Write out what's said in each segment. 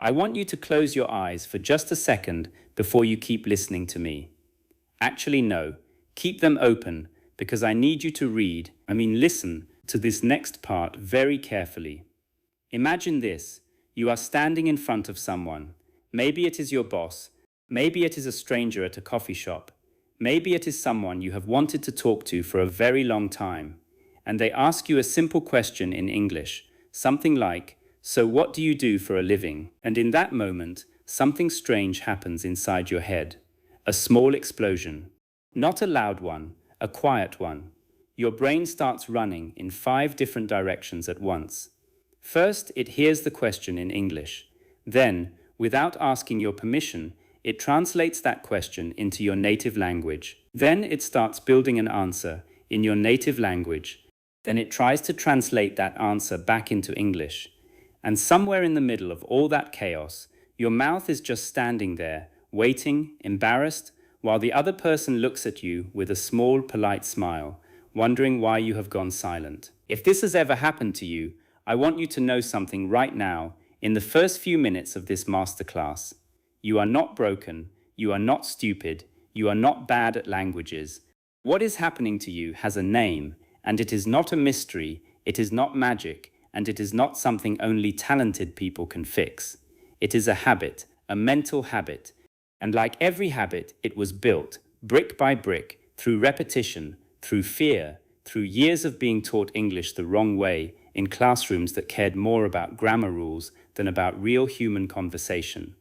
I want you to close your eyes for just a second before you keep listening to me. Actually, no, keep them open because I need you to listen to this next part very carefully. Imagine this. You are standing in front of someone. Maybe it is your boss. Maybe it is a stranger at a coffee shop. Maybe it is someone you have wanted to talk to for a very long time. And they ask you a simple question in English, something like, "So what do you do for a living?" And in that moment, something strange happens inside your head. A small explosion. Not a loud one, a quiet one. Your brain starts running in 5 different directions at once. First, it hears the question in English. Then, without asking your permission, it translates that question into your native language. Then it starts building an answer in your native language. Then it tries to translate that answer back into English. And somewhere in the middle of all that chaos, your mouth is just standing there, waiting, embarrassed, while the other person looks at you with a small, polite smile, wondering why you have gone silent. If this has ever happened to you, I want you to know something right now, in the first few minutes of this masterclass. You are not broken, you are not stupid, you are not bad at languages. What is happening to you has a name, and it is not a mystery, it is not magic, and it is not something only talented people can fix. It is a habit, a mental habit, and like every habit, it was built, brick by brick, through repetition, through fear, through years of being taught English the wrong way, in classrooms that cared more about grammar rules than about real human conversation.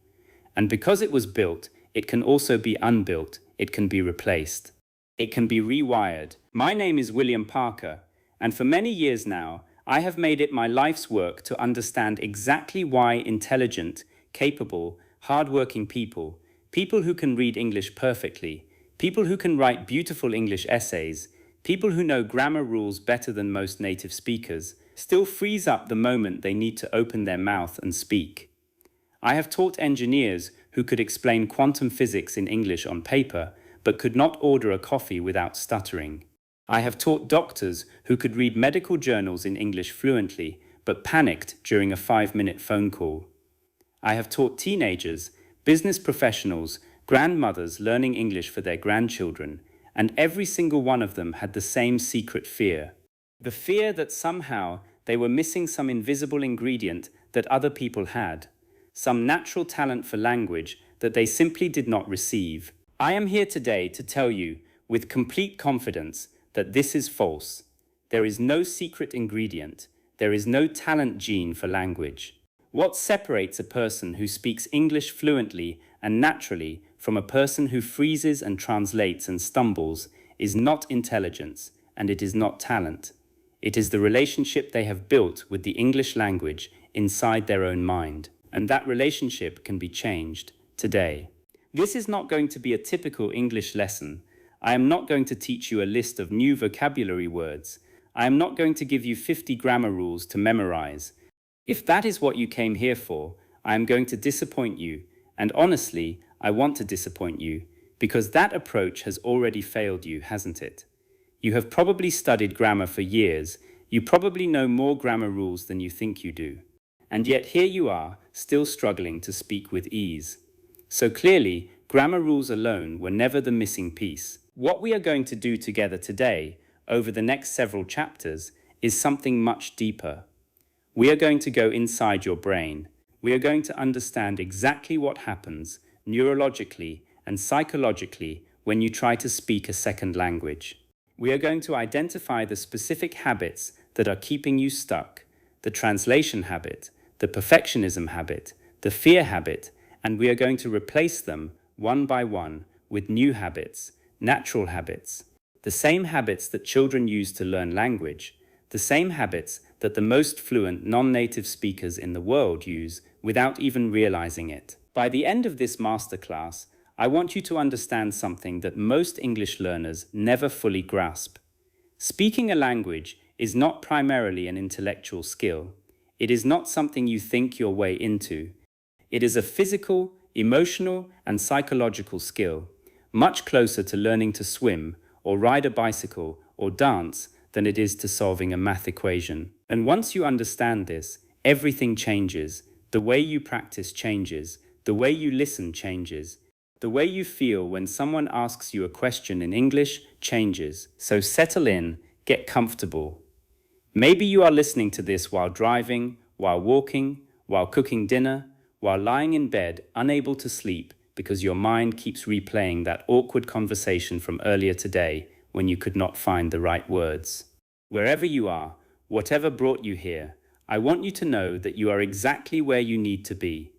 And because it was built, it can also be unbuilt, it can be replaced. It can be rewired. My name is 𝗦𝗽𝗲𝗀𝗀𝗀𝗀, and for many years now, I have made it my life's work to understand exactly why intelligent, capable, hardworking people, people who can read English perfectly, people who can write beautiful English essays, people who know grammar rules better than most native speakers, still freeze up the moment they need to open their mouth and speak. I have taught engineers who could explain quantum physics in English on paper, but could not order a coffee without stuttering. I have taught doctors who could read medical journals in English fluently, but panicked during a 5-minute phone call. I have taught teenagers, business professionals, grandmothers learning English for their grandchildren, and every single one of them had the same secret fear. The fear that somehow they were missing some invisible ingredient that other people had, some natural talent for language that they simply did not receive. I am here today to tell you, with complete confidence, that this is false. There is no secret ingredient. There is no talent gene for language. What separates a person who speaks English fluently and naturally from a person who freezes and translates and stumbles is not intelligence, and it is not talent. It is the relationship they have built with the English language inside their own mind, and that relationship can be changed today. This is not going to be a typical English lesson. I am not going to teach you a list of new vocabulary words. I am not going to give you 50 grammar rules to memorize. If that is what you came here for, I am going to disappoint you, and honestly, I want to disappoint you, because that approach has already failed you, hasn't it? You have probably studied grammar for years, you probably know more grammar rules than you think you do, and yet here you are, still struggling to speak with ease. So clearly, grammar rules alone were never the missing piece. What we are going to do together today, over the next several chapters, is something much deeper. We are going to go inside your brain. We are going to understand exactly what happens neurologically and psychologically when you try to speak a second language. We are going to identify the specific habits that are keeping you stuck, the translation habit, the perfectionism habit, the fear habit, and we are going to replace them one by one with new habits, natural habits, the same habits that children use to learn language, the same habits that the most fluent non-native speakers in the world use without even realizing it. By the end of this masterclass, I want you to understand something that most English learners never fully grasp. Speaking a language is not primarily an intellectual skill. It is not something you think your way into. It is a physical, emotional, and psychological skill, much closer to learning to swim, or ride a bicycle, or dance, than it is to solving a math equation. And once you understand this, everything changes. The way you practice changes. The way you listen changes. The way you feel when someone asks you a question in English changes. So settle in, get comfortable. Maybe you are listening to this while driving, while walking, while cooking dinner, while lying in bed, unable to sleep because your mind keeps replaying that awkward conversation from earlier today when you could not find the right words. Wherever you are, whatever brought you here, I want you to know that you are exactly where you need to be.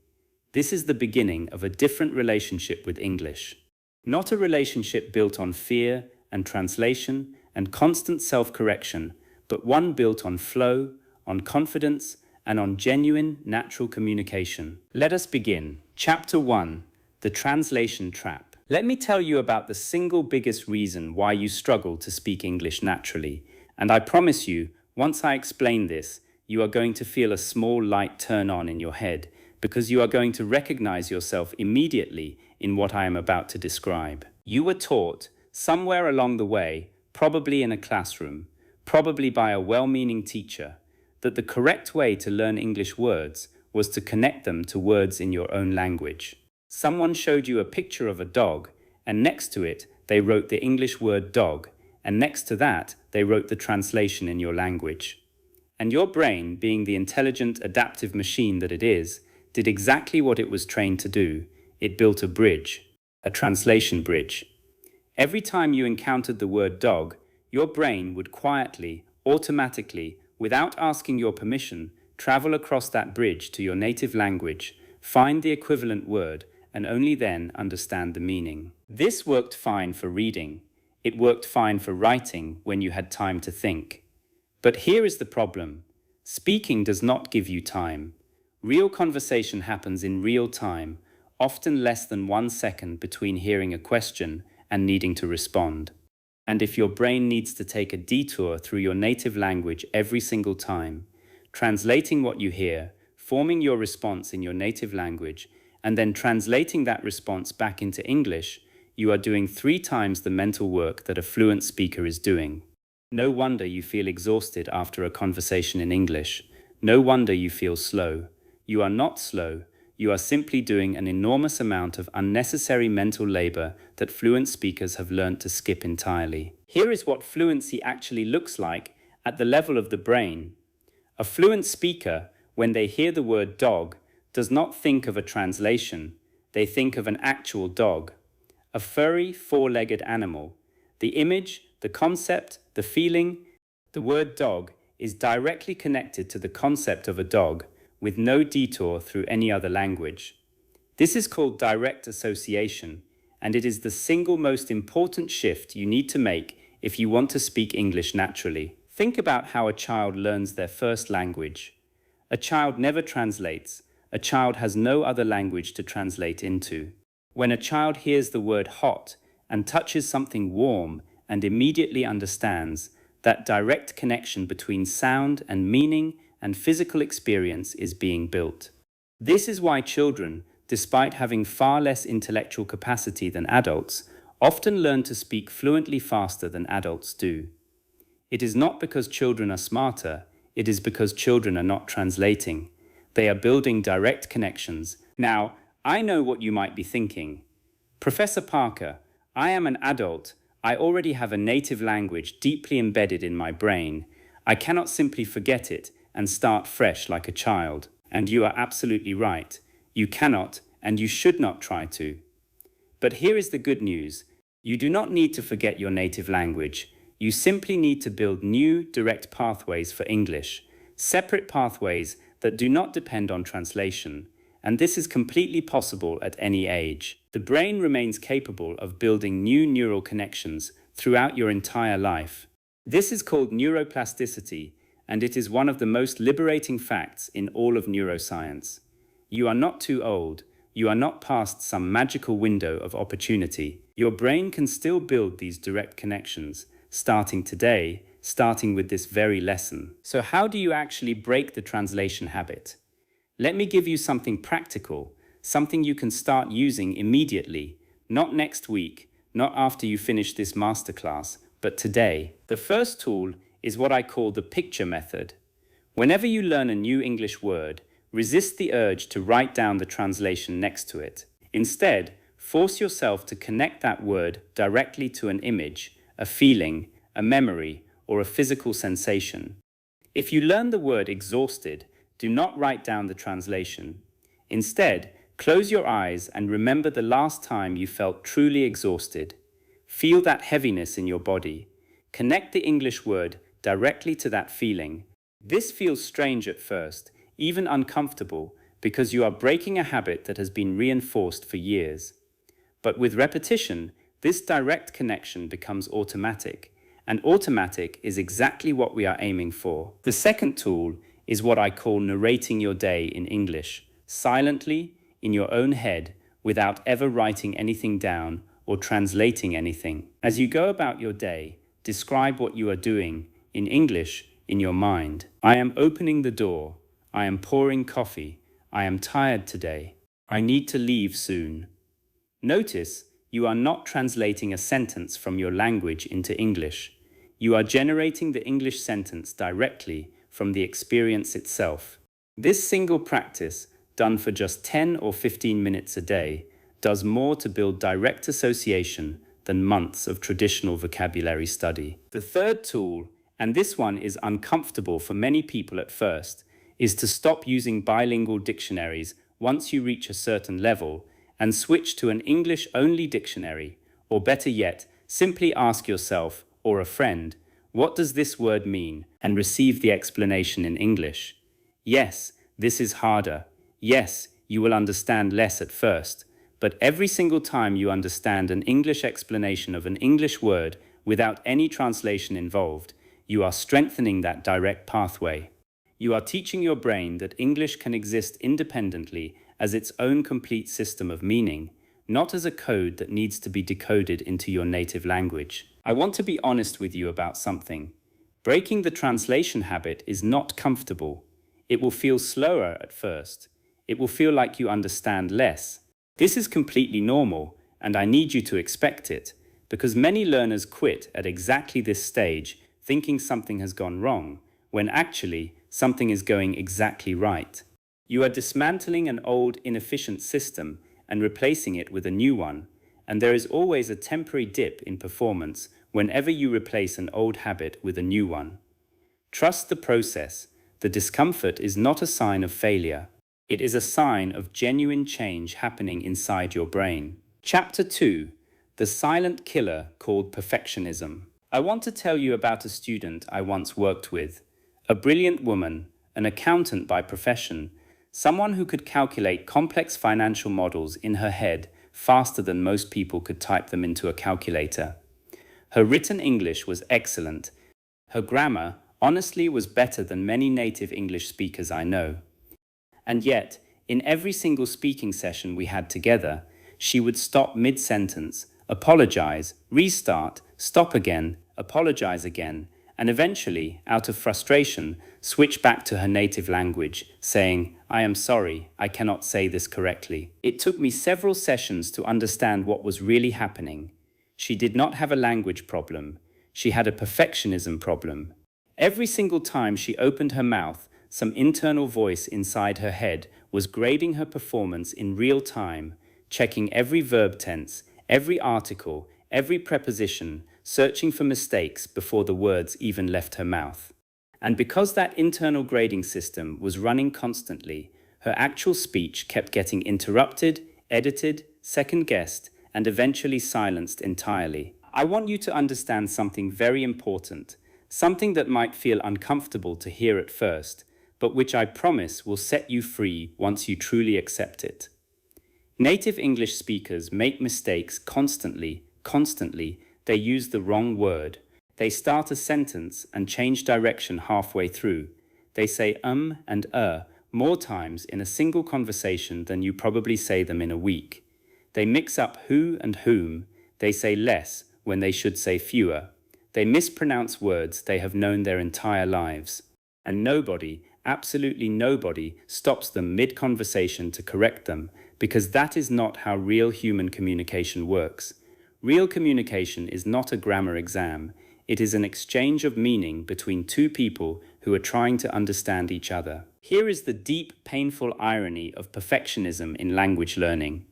This is the beginning of a different relationship with English. Not a relationship built on fear and translation and constant self-correction, but one built on flow, on confidence, and on genuine, natural communication. Let us begin. Chapter 1. The Translation Trap. Let me tell you about the single biggest reason why you struggle to speak English naturally. And I promise you, once I explain this, you are going to feel a small light turn on in your head, because you are going to recognize yourself immediately in what I am about to describe. You were taught, somewhere along the way, probably in a classroom, probably by a well-meaning teacher, that the correct way to learn English words was to connect them to words in your own language. Someone showed you a picture of a dog, and next to it, they wrote the English word dog, and next to that, they wrote the translation in your language. And your brain, being the intelligent, adaptive machine that it is, did exactly what it was trained to do. It built a bridge, a translation bridge. Every time you encountered the word dog, your brain would quietly, automatically, without asking your permission, travel across that bridge to your native language, find the equivalent word, and only then understand the meaning. This worked fine for reading. It worked fine for writing when you had time to think. But here is the problem. Speaking does not give you time. Real conversation happens in real time, often less than 1 second between hearing a question and needing to respond. And if your brain needs to take a detour through your native language every single time, translating what you hear, forming your response in your native language, and then translating that response back into English, you are doing 3 times the mental work that a fluent speaker is doing. No wonder you feel exhausted after a conversation in English. No wonder you feel slow. You are not slow. You are simply doing an enormous amount of unnecessary mental labor that fluent speakers have learned to skip entirely. Here is what fluency actually looks like at the level of the brain. A fluent speaker, when they hear the word dog, does not think of a translation. They think of an actual dog, a furry, 4-legged animal. The image, the concept, the feeling, the word dog is directly connected to the concept of a dog, with no detour through any other language. This is called direct association, and it is the single most important shift you need to make if you want to speak English naturally. Think about how a child learns their first language. A child never translates. A child has no other language to translate into. When a child hears the word hot and touches something warm and immediately understands, that direct connection between sound and meaning and physical experience is being built. This is why children, despite having far less intellectual capacity than adults, often learn to speak fluently faster than adults do. It is not because children are smarter, it is because children are not translating. They are building direct connections. Now, I know what you might be thinking. Professor Parker, I am an adult. I already have a native language deeply embedded in my brain. I cannot simply forget it and start fresh like a child. And you are absolutely right. You cannot and you should not try to. But here is the good news. You do not need to forget your native language. You simply need to build new direct pathways for English, separate pathways that do not depend on translation. And this is completely possible at any age. The brain remains capable of building new neural connections throughout your entire life. This is called neuroplasticity, and it is one of the most liberating facts in all of neuroscience. You are not too old. You are not past some magical window of opportunity. Your brain can still build these direct connections, starting today, starting with this very lesson. So how do you actually break the translation habit? Let me give you something practical, something you can start using immediately, not next week, not after you finish this masterclass, but today. The first tool is what I call the picture method. Whenever you learn a new English word, resist the urge to write down the translation next to it. Instead, force yourself to connect that word directly to an image, a feeling, a memory, or a physical sensation. If you learn the word exhausted, do not write down the translation. Instead, close your eyes and remember the last time you felt truly exhausted. Feel that heaviness in your body. Connect the English word directly to that feeling. This feels strange at first, even uncomfortable, because you are breaking a habit that has been reinforced for years. But with repetition, this direct connection becomes automatic, and automatic is exactly what we are aiming for. The second tool is what I call narrating your day in English, silently, in your own head, without ever writing anything down or translating anything. As you go about your day, describe what you are doing in English in your mind. I am opening the door. I am pouring coffee. I am tired today. I need to leave soon. Notice you are not translating a sentence from your language into English. You are generating the English sentence directly from the experience itself. This single practice, done for just 10 or 15 minutes a day, does more to build direct association than months of traditional vocabulary study. The third tool, and this one is uncomfortable for many people at first, is to stop using bilingual dictionaries once you reach a certain level and switch to an English-only dictionary, or better yet, simply ask yourself or a friend, what does this word mean, and receive the explanation in English. Yes, this is harder. Yes, you will understand less at first, but every single time you understand an English explanation of an English word without any translation involved, you are strengthening that direct pathway. You are teaching your brain that English can exist independently as its own complete system of meaning, not as a code that needs to be decoded into your native language. I want to be honest with you about something. Breaking the translation habit is not comfortable. It will feel slower at first. It will feel like you understand less. This is completely normal, and I need you to expect it, because many learners quit at exactly this stage, thinking something has gone wrong, when actually something is going exactly right. You are dismantling an old, inefficient system and replacing it with a new one, and there is always a temporary dip in performance whenever you replace an old habit with a new one. Trust the process. The discomfort is not a sign of failure. It is a sign of genuine change happening inside your brain. Chapter 2. The silent killer called perfectionism. I want to tell you about a student I once worked with, a brilliant woman, an accountant by profession, someone who could calculate complex financial models in her head faster than most people could type them into a calculator. Her written English was excellent. Her grammar, honestly, was better than many native English speakers I know. And yet, in every single speaking session we had together, she would stop mid-sentence, apologize, restart, stop again, apologize again, and eventually, out of frustration, switch back to her native language, saying, "I am sorry, I cannot say this correctly." It took me several sessions to understand what was really happening. She did not have a language problem. She had a perfectionism problem. Every single time she opened her mouth, some internal voice inside her head was grading her performance in real time, checking every verb tense, every article, every preposition, searching for mistakes before the words even left her mouth. And because that internal grading system was running constantly, her actual speech kept getting interrupted, edited, second-guessed, and eventually silenced entirely. I want you to understand something very important, something that might feel uncomfortable to hear at first, but which I promise will set you free once you truly accept it. Native English speakers make mistakes constantly. They use the wrong word. They start a sentence and change direction halfway through. They say and more times in a single conversation than you probably say them in a week. They mix up who and whom. They say less when they should say fewer. They mispronounce words they have known their entire lives. And nobody, absolutely nobody, stops them mid-conversation to correct them, because that is not how real human communication works. Real communication is not a grammar exam. It is an exchange of meaning between two people who are trying to understand each other. Here is the deep, painful irony of perfectionism in language learning.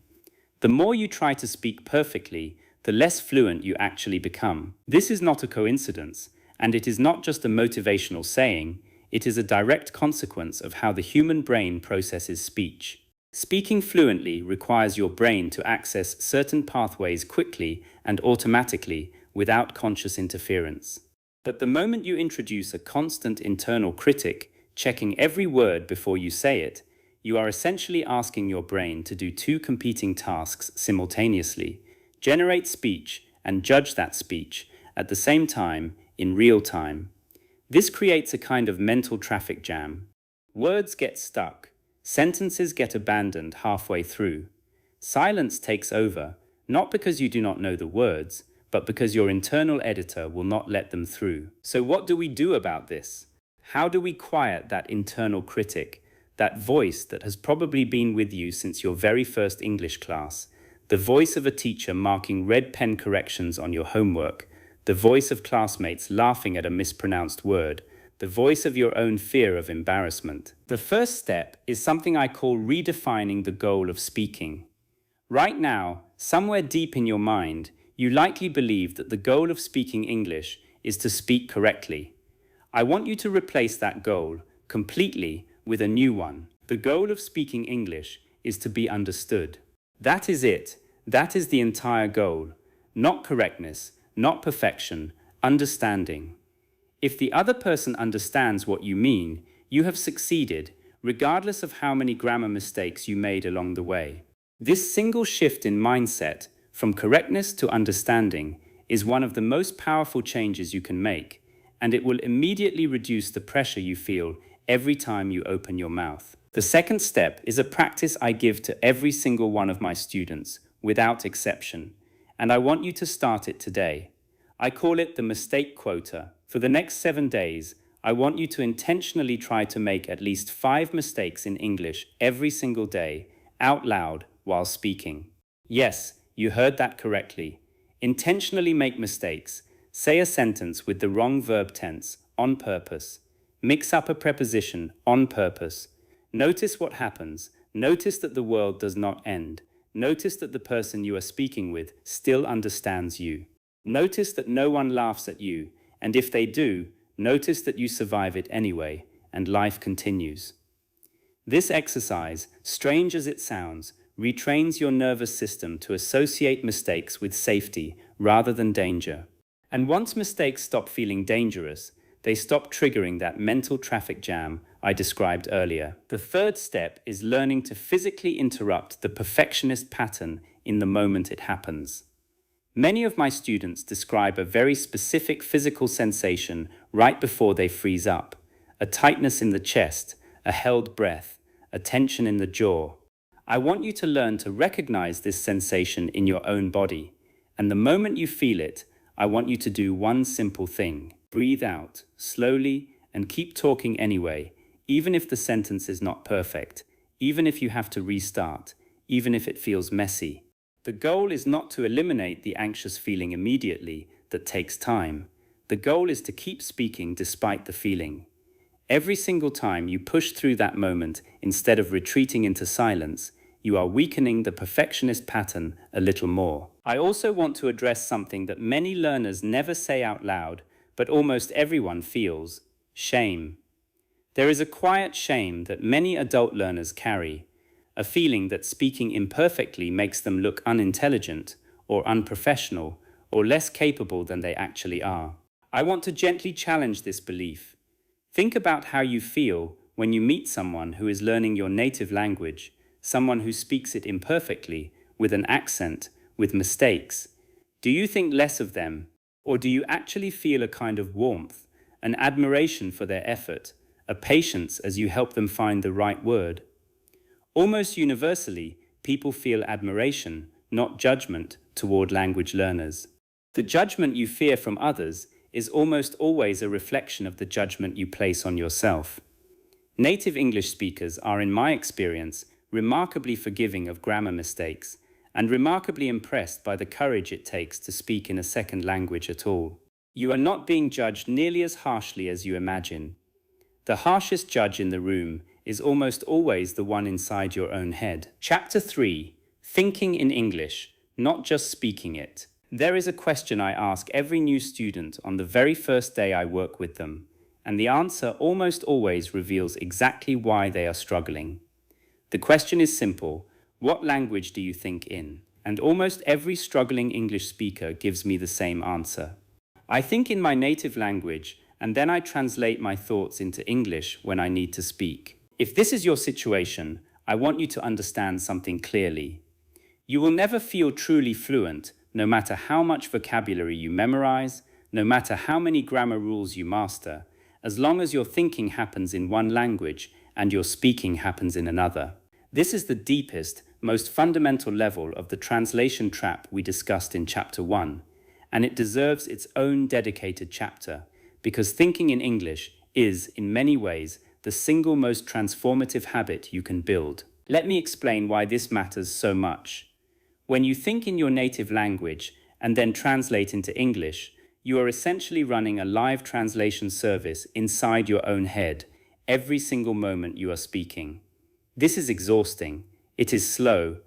The more you try to speak perfectly, the less fluent you actually become. This is not a coincidence, and it is not just a motivational saying, it is a direct consequence of how the human brain processes speech. Speaking fluently requires your brain to access certain pathways quickly and automatically without conscious interference. But the moment you introduce a constant internal critic, checking every word before you say it, you are essentially asking your brain to do two competing tasks simultaneously: generate speech and judge that speech at the same time in real time. This creates a kind of mental traffic jam. Words get stuck, sentences get abandoned halfway through. Silence takes over, not because you do not know the words, but because your internal editor will not let them through. So what do we do about this? How do we quiet that internal critic, that voice that has probably been with you since your very first English class, the voice of a teacher marking red pen corrections on your homework, the voice of classmates laughing at a mispronounced word, the voice of your own fear of embarrassment? The first step is something I call redefining the goal of speaking. Right now, somewhere deep in your mind, you likely believe that the goal of speaking English is to speak correctly. I want you to replace that goal completely with a new one. The goal of speaking English is to be understood. That is it. That is the entire goal. Not correctness, not perfection, understanding. If the other person understands what you mean, you have succeeded, regardless of how many grammar mistakes you made along the way. This single shift in mindset, from correctness to understanding, is one of the most powerful changes you can make, and it will immediately reduce the pressure you feel every time you open your mouth. The second step is a practice I give to every single one of my students, without exception, and I want you to start it today. I call it the mistake quota. For the next 7 days, I want you to intentionally try to make at least 5 mistakes in English every single day, out loud, while speaking. Yes, you heard that correctly. Intentionally make mistakes. Say a sentence with the wrong verb tense, on purpose. Mix up a preposition, on purpose. Notice what happens. Notice that the world does not end. Notice that the person you are speaking with still understands you. Notice that no one laughs at you, and if they do, notice that you survive it anyway, and life continues. This exercise, strange as it sounds, retrains your nervous system to associate mistakes with safety rather than danger. And once mistakes stop feeling dangerous, they stop triggering that mental traffic jam I described earlier. The third step is learning to physically interrupt the perfectionist pattern in the moment it happens. Many of my students describe a very specific physical sensation right before they freeze up: a tightness in the chest, a held breath, a tension in the jaw. I want you to learn to recognize this sensation in your own body, and the moment you feel it, I want you to do one simple thing. Breathe out, slowly, and keep talking anyway, even if the sentence is not perfect, even if you have to restart, even if it feels messy. The goal is not to eliminate the anxious feeling immediately. That takes time. The goal is to keep speaking despite the feeling. Every single time you push through that moment instead of retreating into silence, you are weakening the perfectionist pattern a little more. I also want to address something that many learners never say out loud, but almost everyone feels: shame. There is a quiet shame that many adult learners carry, a feeling that speaking imperfectly makes them look unintelligent or unprofessional or less capable than they actually are. I want to gently challenge this belief. Think about how you feel when you meet someone who is learning your native language, someone who speaks it imperfectly, with an accent, with mistakes. Do you think less of them, or do you actually feel a kind of warmth, an admiration for their effort, a patience as you help them find the right word? Almost universally, people feel admiration, not judgment, toward language learners. The judgment you fear from others is almost always a reflection of the judgment you place on yourself. Native English speakers are, in my experience, remarkably forgiving of grammar mistakes, and remarkably impressed by the courage it takes to speak in a second language at all. You are not being judged nearly as harshly as you imagine. The harshest judge in the room is almost always the one inside your own head. Chapter 3. Thinking in English, not just speaking it. There is a question I ask every new student on the very first day I work with them, and the answer almost always reveals exactly why they are struggling. The question is simple: what language do you think in? And almost every struggling English speaker gives me the same answer. I think in my native language, and then I translate my thoughts into English when I need to speak. If this is your situation, I want you to understand something clearly. You will never feel truly fluent, no matter how much vocabulary you memorize, no matter how many grammar rules you master, as long as your thinking happens in one language and your speaking happens in another. This is the deepest, most fundamental level of the translation trap we discussed in Chapter 1, and it deserves its own dedicated chapter, because thinking in English is, in many ways, the single most transformative habit you can build. Let me explain why this matters so much. When you think in your native language and then translate into English, you are essentially running a live translation service inside your own head every single moment you are speaking. This is exhausting, it is slow,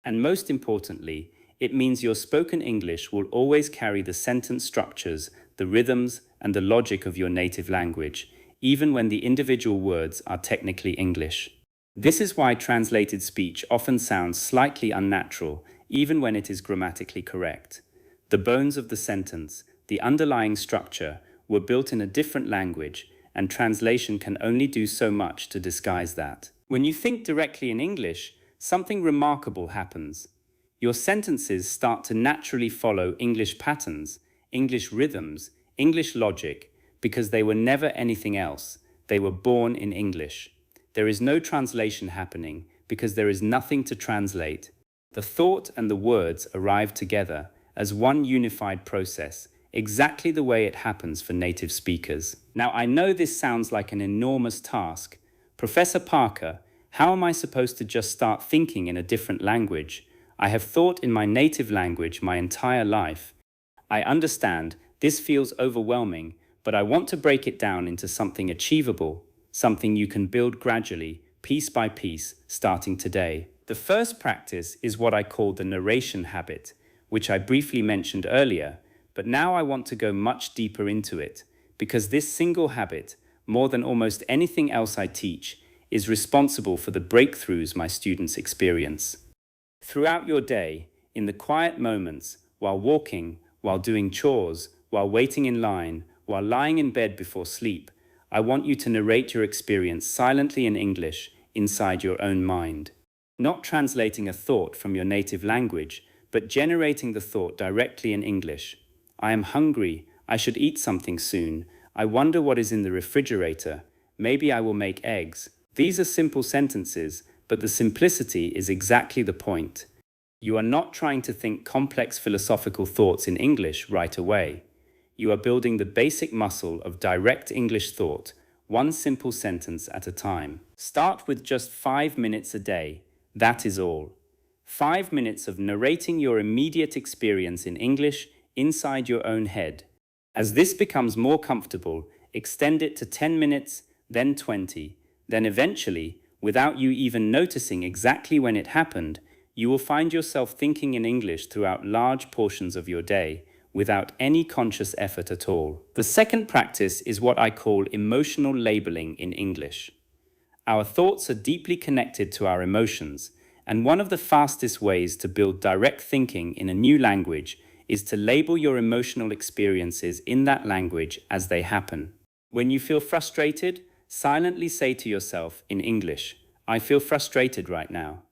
and most importantly, it means your spoken English will always carry the sentence structures, the rhythms, and the logic of your native language, even when the individual words are technically English. This is why translated speech often sounds slightly unnatural, even when it is grammatically correct. The bones of the sentence, the underlying structure, were built in a different language, and translation can only do so much to disguise that. When you think directly in English, something remarkable happens. Your sentences start to naturally follow English patterns, English rhythms, English logic, because they were never anything else. They were born in English. There is no translation happening because there is nothing to translate. The thought and the words arrive together as one unified process, exactly the way it happens for native speakers. Now, I know this sounds like an enormous task. Professor Parker, how am I supposed to just start thinking in a different language? I have thought in my native language my entire life. I understand this feels overwhelming, but I want to break it down into something achievable, something you can build gradually, piece by piece, starting today. The first practice is what I call the narration habit, which I briefly mentioned earlier, but now I want to go much deeper into it, because this single habit, more than almost anything else I teach, is responsible for the breakthroughs my students experience. Throughout your day, in the quiet moments, while walking, while doing chores, while waiting in line, while lying in bed before sleep, I want you to narrate your experience silently in English, inside your own mind. Not translating a thought from your native language, but generating the thought directly in English. I am hungry, I should eat something soon. I wonder what is in the refrigerator. Maybe I will make eggs. These are simple sentences, but the simplicity is exactly the point. You are not trying to think complex philosophical thoughts in English right away. You are building the basic muscle of direct English thought, one simple sentence at a time. Start with just 5 minutes a day. That is all. 5 minutes of narrating your immediate experience in English inside your own head. As this becomes more comfortable, extend it to 10 minutes, then 20. Then eventually, without you even noticing exactly when it happened, you will find yourself thinking in English throughout large portions of your day, without any conscious effort at all. The second practice is what I call emotional labeling in English. Our thoughts are deeply connected to our emotions, and one of the fastest ways to build direct thinking in a new language is to label your emotional experiences in that language as they happen. When you feel frustrated, silently say to yourself in English, "I feel frustrated right now."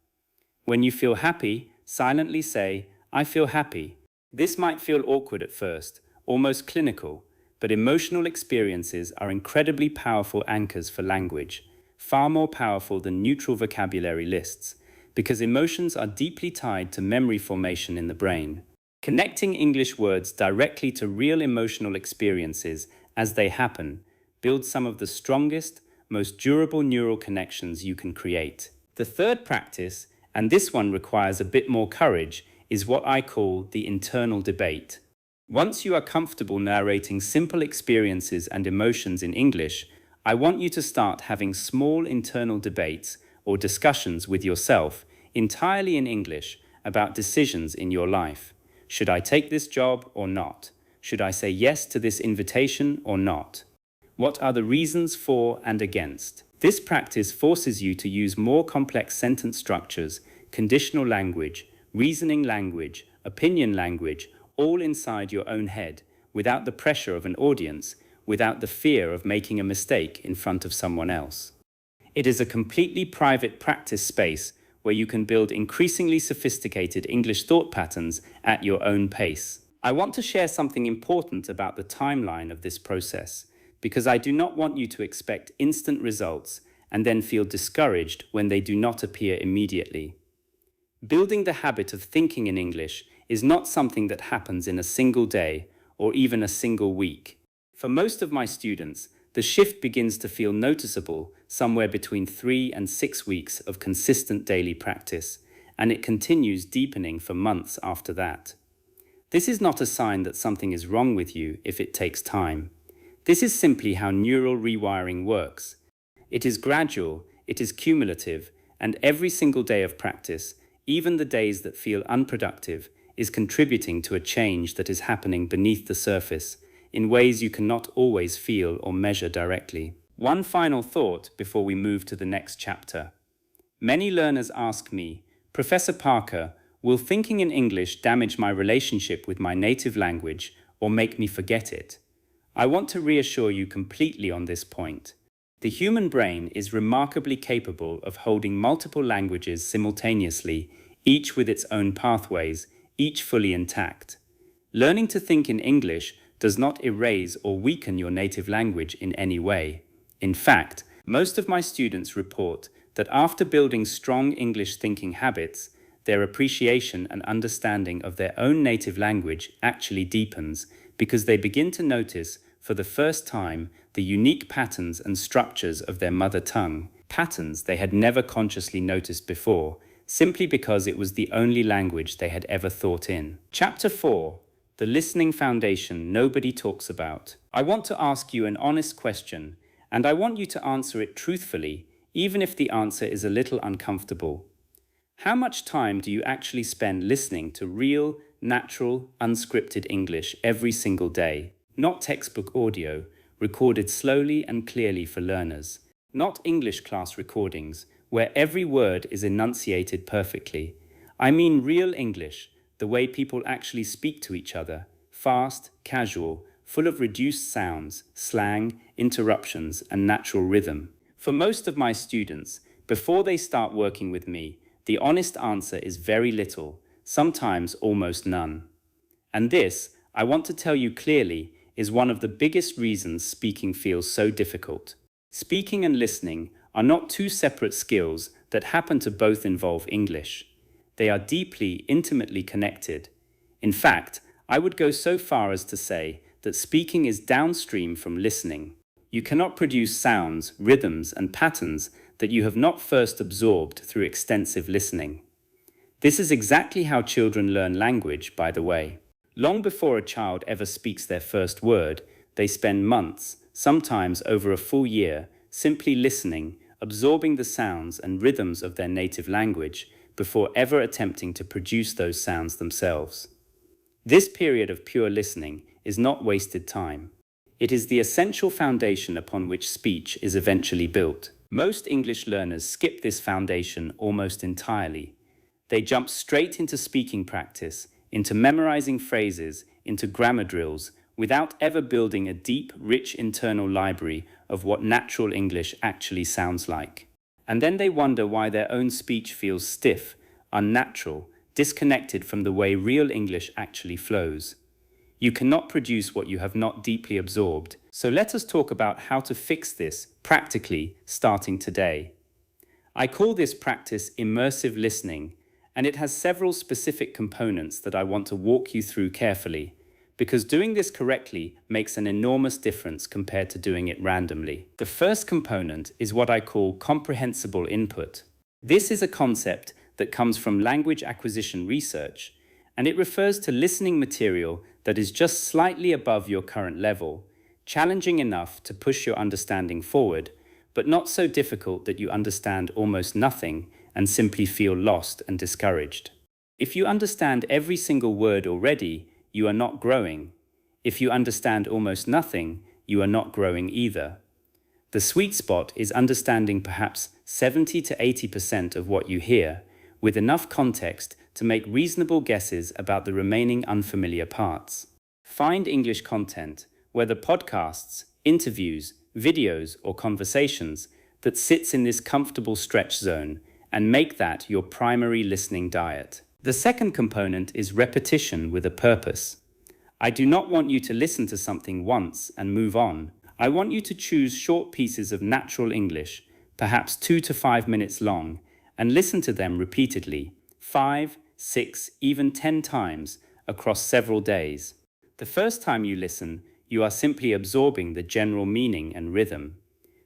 When you feel happy, silently say, "I feel happy." This might feel awkward at first, almost clinical, but emotional experiences are incredibly powerful anchors for language, far more powerful than neutral vocabulary lists, because emotions are deeply tied to memory formation in the brain. Connecting English words directly to real emotional experiences as they happen builds some of the strongest, most durable neural connections you can create. The third practice, and this one requires a bit more courage, is what I call the internal debate. Once you are comfortable narrating simple experiences and emotions in English, I want you to start having small internal debates or discussions with yourself entirely in English about decisions in your life. Should I take this job or not? Should I say yes to this invitation or not? What are the reasons for and against? This practice forces you to use more complex sentence structures, conditional language, reasoning language, opinion language, all inside your own head, without the pressure of an audience, without the fear of making a mistake in front of someone else. It is a completely private practice space where you can build increasingly sophisticated English thought patterns at your own pace. I want to share something important about the timeline of this process, because I do not want you to expect instant results and then feel discouraged when they do not appear immediately. Building the habit of thinking in English is not something that happens in a single day or even a single week. For most of my students, the shift begins to feel noticeable somewhere between 3 and 6 weeks of consistent daily practice, and it continues deepening for months after that. This is not a sign that something is wrong with you if it takes time. This is simply how neural rewiring works. It is gradual, it is cumulative, and every single day of practice, even the days that feel unproductive, is contributing to a change that is happening beneath the surface, in ways you cannot always feel or measure directly. One final thought before we move to the next chapter. Many learners ask me, Professor Parker, will thinking in English damage my relationship with my native language or make me forget it? I want to reassure you completely on this point. The human brain is remarkably capable of holding multiple languages simultaneously, each with its own pathways, each fully intact. Learning to think in English does not erase or weaken your native language in any way. In fact, most of my students report that after building strong English thinking habits, their appreciation and understanding of their own native language actually deepens because they begin to notice for the first time the unique patterns and structures of their mother tongue, patterns they had never consciously noticed before, simply because it was the only language they had ever thought in. Chapter 4. The listening foundation nobody talks about. I want to ask you an honest question, and I want you to answer it truthfully, even if the answer is a little uncomfortable. How much time do you actually spend listening to real, natural, unscripted English every single day? Not textbook audio, recorded slowly and clearly for learners. Not English class recordings, where every word is enunciated perfectly. I mean real English, the way people actually speak to each other, fast, casual, full of reduced sounds, slang, interruptions, and natural rhythm. For most of my students, before they start working with me, the honest answer is very little, sometimes almost none. And this, I want to tell you clearly, is one of the biggest reasons speaking feels so difficult. Speaking and listening are not two separate skills that happen to both involve English. They are deeply, intimately connected. In fact, I would go so far as to say that speaking is downstream from listening. You cannot produce sounds, rhythms, and patterns that you have not first absorbed through extensive listening. This is exactly how children learn language, by the way. Long before a child ever speaks their first word, they spend months, sometimes over a full year, simply listening, absorbing the sounds and rhythms of their native language before ever attempting to produce those sounds themselves. This period of pure listening is not wasted time. It is the essential foundation upon which speech is eventually built. Most English learners skip this foundation almost entirely. They jump straight into speaking practice, into memorizing phrases, into grammar drills, without ever building a deep, rich internal library of what natural English actually sounds like. And then they wonder why their own speech feels stiff, unnatural, disconnected from the way real English actually flows. You cannot produce what you have not deeply absorbed, so let us talk about how to fix this practically starting today. I call this practice immersive listening, and it has several specific components that I want to walk you through carefully, because doing this correctly makes an enormous difference compared to doing it randomly. The first component is what I call comprehensible input. This is a concept that comes from language acquisition research, and it refers to listening material that is just slightly above your current level, challenging enough to push your understanding forward, but not so difficult that you understand almost nothing and simply feel lost and discouraged. If you understand every single word already, you are not growing. If you understand almost nothing, you are not growing either. The sweet spot is understanding perhaps 70 to 80% of what you hear, with enough context to make reasonable guesses about the remaining unfamiliar parts. Find English content, whether podcasts, interviews, videos, or conversations, that sits in this comfortable stretch zone, and make that your primary listening diet. The second component is repetition with a purpose. I do not want you to listen to something once and move on. I want you to choose short pieces of natural English, perhaps 2 to 5 minutes long, and listen to them repeatedly, 5, 6, even 10 times across several days. The first time you listen, you are simply absorbing the general meaning and rhythm.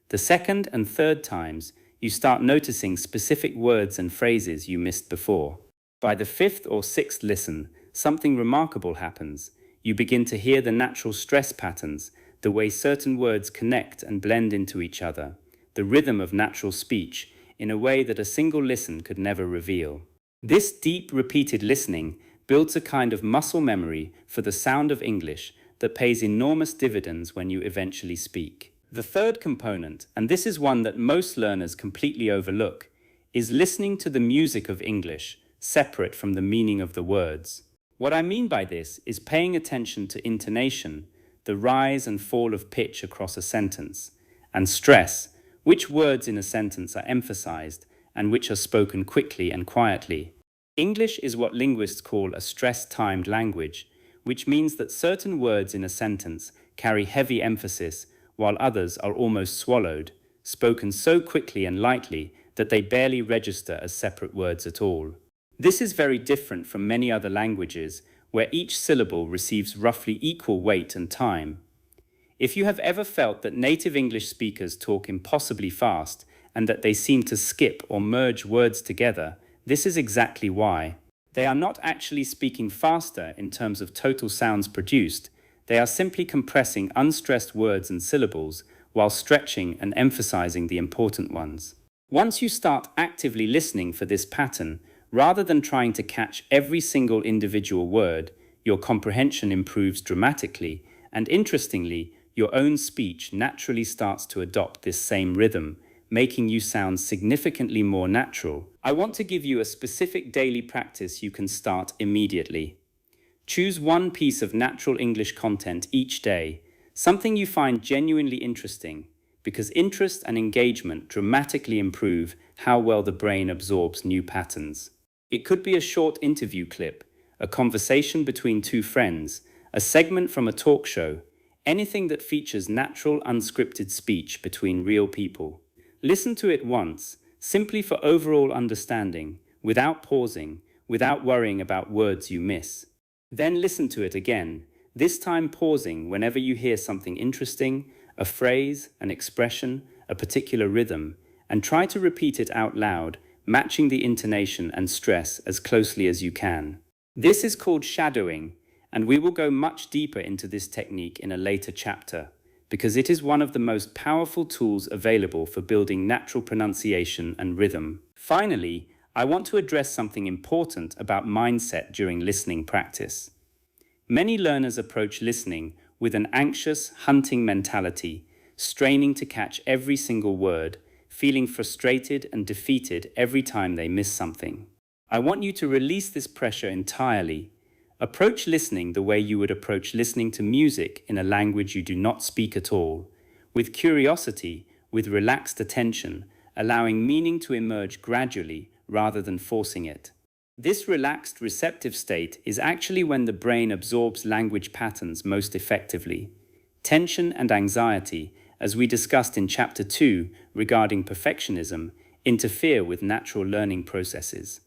The second and third times, you start noticing specific words and phrases you missed before. By the fifth or sixth listen, something remarkable happens. You begin to hear the natural stress patterns, the way certain words connect and blend into each other, the rhythm of natural speech, in a way that a single listen could never reveal. This deep, repeated listening builds a kind of muscle memory for the sound of English that pays enormous dividends when you eventually speak. The third component, and this is one that most learners completely overlook, is listening to the music of English, separate from the meaning of the words. What I mean by this is paying attention to intonation, the rise and fall of pitch across a sentence, and stress, which words in a sentence are emphasized and which are spoken quickly and quietly. English is what linguists call a stress-timed language, which means that certain words in a sentence carry heavy emphasis while others are almost swallowed, spoken so quickly and lightly that they barely register as separate words at all. This is very different from many other languages where each syllable receives roughly equal weight and time. If you have ever felt that native English speakers talk impossibly fast and that they seem to skip or merge words together, this is exactly why. They are not actually speaking faster in terms of total sounds produced. They are simply compressing unstressed words and syllables while stretching and emphasizing the important ones. Once you start actively listening for this pattern, rather than trying to catch every single individual word, your comprehension improves dramatically, and interestingly, your own speech naturally starts to adopt this same rhythm, making you sound significantly more natural. I want to give you a specific daily practice you can start immediately. Choose one piece of natural English content each day, something you find genuinely interesting, because interest and engagement dramatically improve how well the brain absorbs new patterns. It could be a short interview clip, a conversation between two friends, a segment from a talk show, anything that features natural, unscripted speech between real people. Listen to it once, simply for overall understanding, without pausing, without worrying about words you miss. Then listen to it again, this time pausing whenever you hear something interesting, a phrase, an expression, a particular rhythm, and try to repeat it out loud, matching the intonation and stress as closely as you can. This is called shadowing, and we will go much deeper into this technique in a later chapter, because it is one of the most powerful tools available for building natural pronunciation and rhythm. Finally, I want to address something important about mindset during listening practice. Many learners approach listening with an anxious, hunting mentality, straining to catch every single word, feeling frustrated and defeated every time they miss something. I want you to release this pressure entirely. Approach listening the way you would approach listening to music in a language you do not speak at all, with curiosity, with relaxed attention, allowing meaning to emerge gradually rather than forcing it. This relaxed, receptive state is actually when the brain absorbs language patterns most effectively. Tension and anxiety, as we discussed in Chapter 2 regarding perfectionism, interfere with natural learning processes.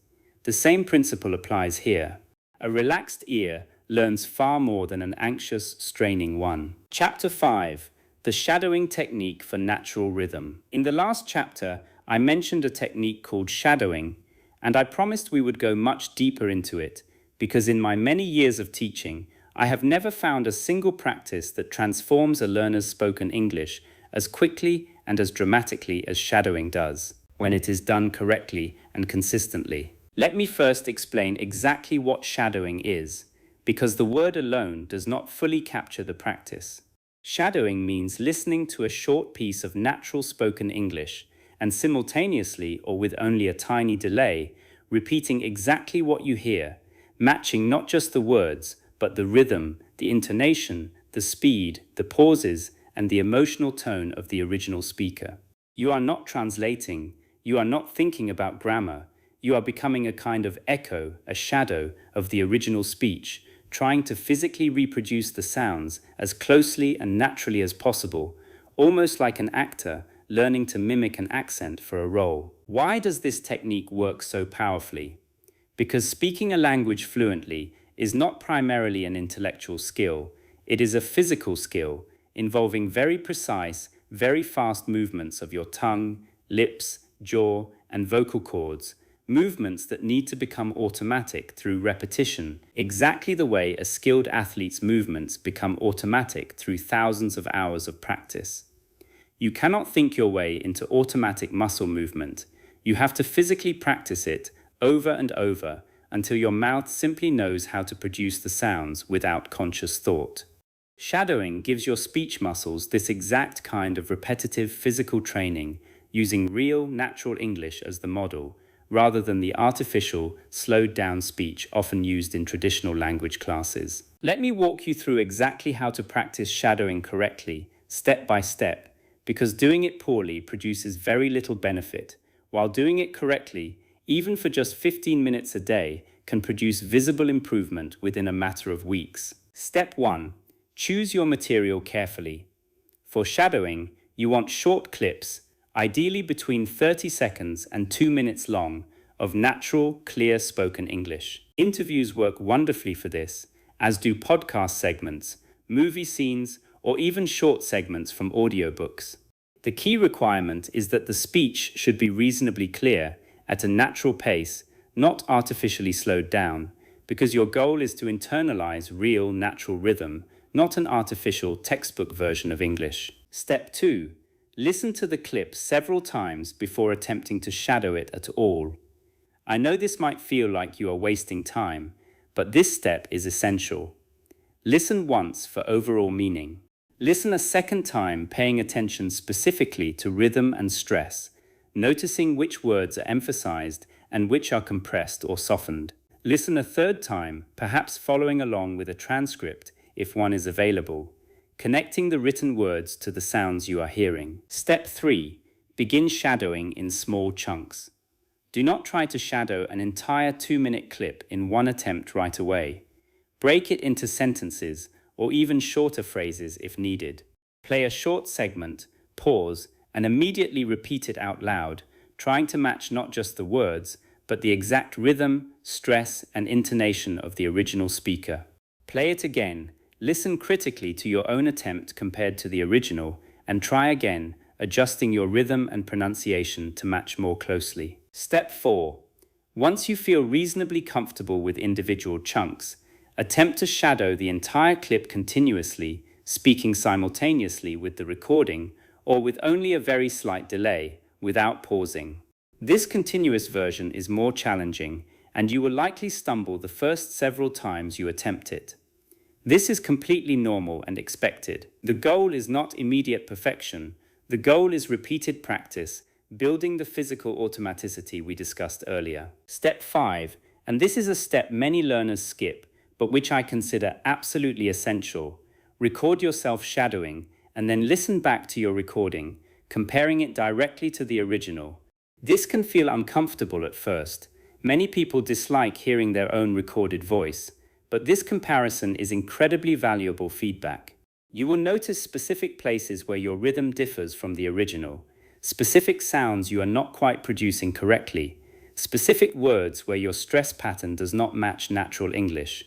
The same principle applies here. A relaxed ear learns far more than an anxious, straining one. Chapter 5. The shadowing technique for natural rhythm. In the last chapter, I mentioned a technique called shadowing, and I promised we would go much deeper into it, because in my many years of teaching, I have never found a single practice that transforms a learner's spoken English as quickly and as dramatically as shadowing does, when it is done correctly and consistently. Let me first explain exactly what shadowing is, because the word alone does not fully capture the practice. Shadowing means listening to a short piece of natural spoken English and simultaneously, or with only a tiny delay, repeating exactly what you hear, matching not just the words, but the rhythm, the intonation, the speed, the pauses, and the emotional tone of the original speaker. You are not translating, you are not thinking about grammar, you are becoming a kind of echo, a shadow of the original speech, trying to physically reproduce the sounds as closely and naturally as possible, almost like an actor learning to mimic an accent for a role. Why does this technique work so powerfully? Because speaking a language fluently is not primarily an intellectual skill, it is a physical skill involving very precise, very fast movements of your tongue, lips, jaw, and vocal cords, movements that need to become automatic through repetition, exactly the way a skilled athlete's movements become automatic through thousands of hours of practice. You cannot think your way into automatic muscle movement. You have to physically practice it over and over until your mouth simply knows how to produce the sounds without conscious thought. Shadowing gives your speech muscles this exact kind of repetitive physical training, using real, natural English as the model, rather than the artificial, slowed-down speech often used in traditional language classes. Let me walk you through exactly how to practice shadowing correctly, step by step, because doing it poorly produces very little benefit, while doing it correctly, even for just 15 minutes a day, can produce visible improvement within a matter of weeks. Step 1. Choose your material carefully. For shadowing, you want short clips, ideally between 30 seconds and 2 minutes long, of natural, clear spoken English. Interviews work wonderfully for this, as do podcast segments, movie scenes, or even short segments from audiobooks. The key requirement is that the speech should be reasonably clear, at a natural pace, not artificially slowed down, because your goal is to internalize real, natural rhythm, not an artificial textbook version of English. Step 2. Listen to the clip several times before attempting to shadow it at all. I know this might feel like you are wasting time, but this step is essential. Listen once for overall meaning. Listen a second time, paying attention specifically to rhythm and stress, noticing which words are emphasized and which are compressed or softened. Listen a third time, perhaps following along with a transcript if one is available, connecting the written words to the sounds you are hearing. Step 3. Begin shadowing in small chunks. Do not try to shadow an entire 2-minute clip in one attempt right away. Break it into sentences or even shorter phrases if needed. Play a short segment, pause, and immediately repeat it out loud, trying to match not just the words, but the exact rhythm, stress, and intonation of the original speaker. Play it again, listen critically to your own attempt compared to the original, and try again, adjusting your rhythm and pronunciation to match more closely. Step 4. Once you feel reasonably comfortable with individual chunks, attempt to shadow the entire clip continuously, speaking simultaneously with the recording, or with only a very slight delay, without pausing. This continuous version is more challenging, and you will likely stumble the first several times you attempt it. This is completely normal and expected. The goal is not immediate perfection. The goal is repeated practice, building the physical automaticity we discussed earlier. Step 5, and this is a step many learners skip, but which I consider absolutely essential. Record yourself shadowing, and then listen back to your recording, comparing it directly to the original. This can feel uncomfortable at first. Many people dislike hearing their own recorded voice, but this comparison is incredibly valuable feedback. You will notice specific places where your rhythm differs from the original, specific sounds you are not quite producing correctly, specific words where your stress pattern does not match natural English.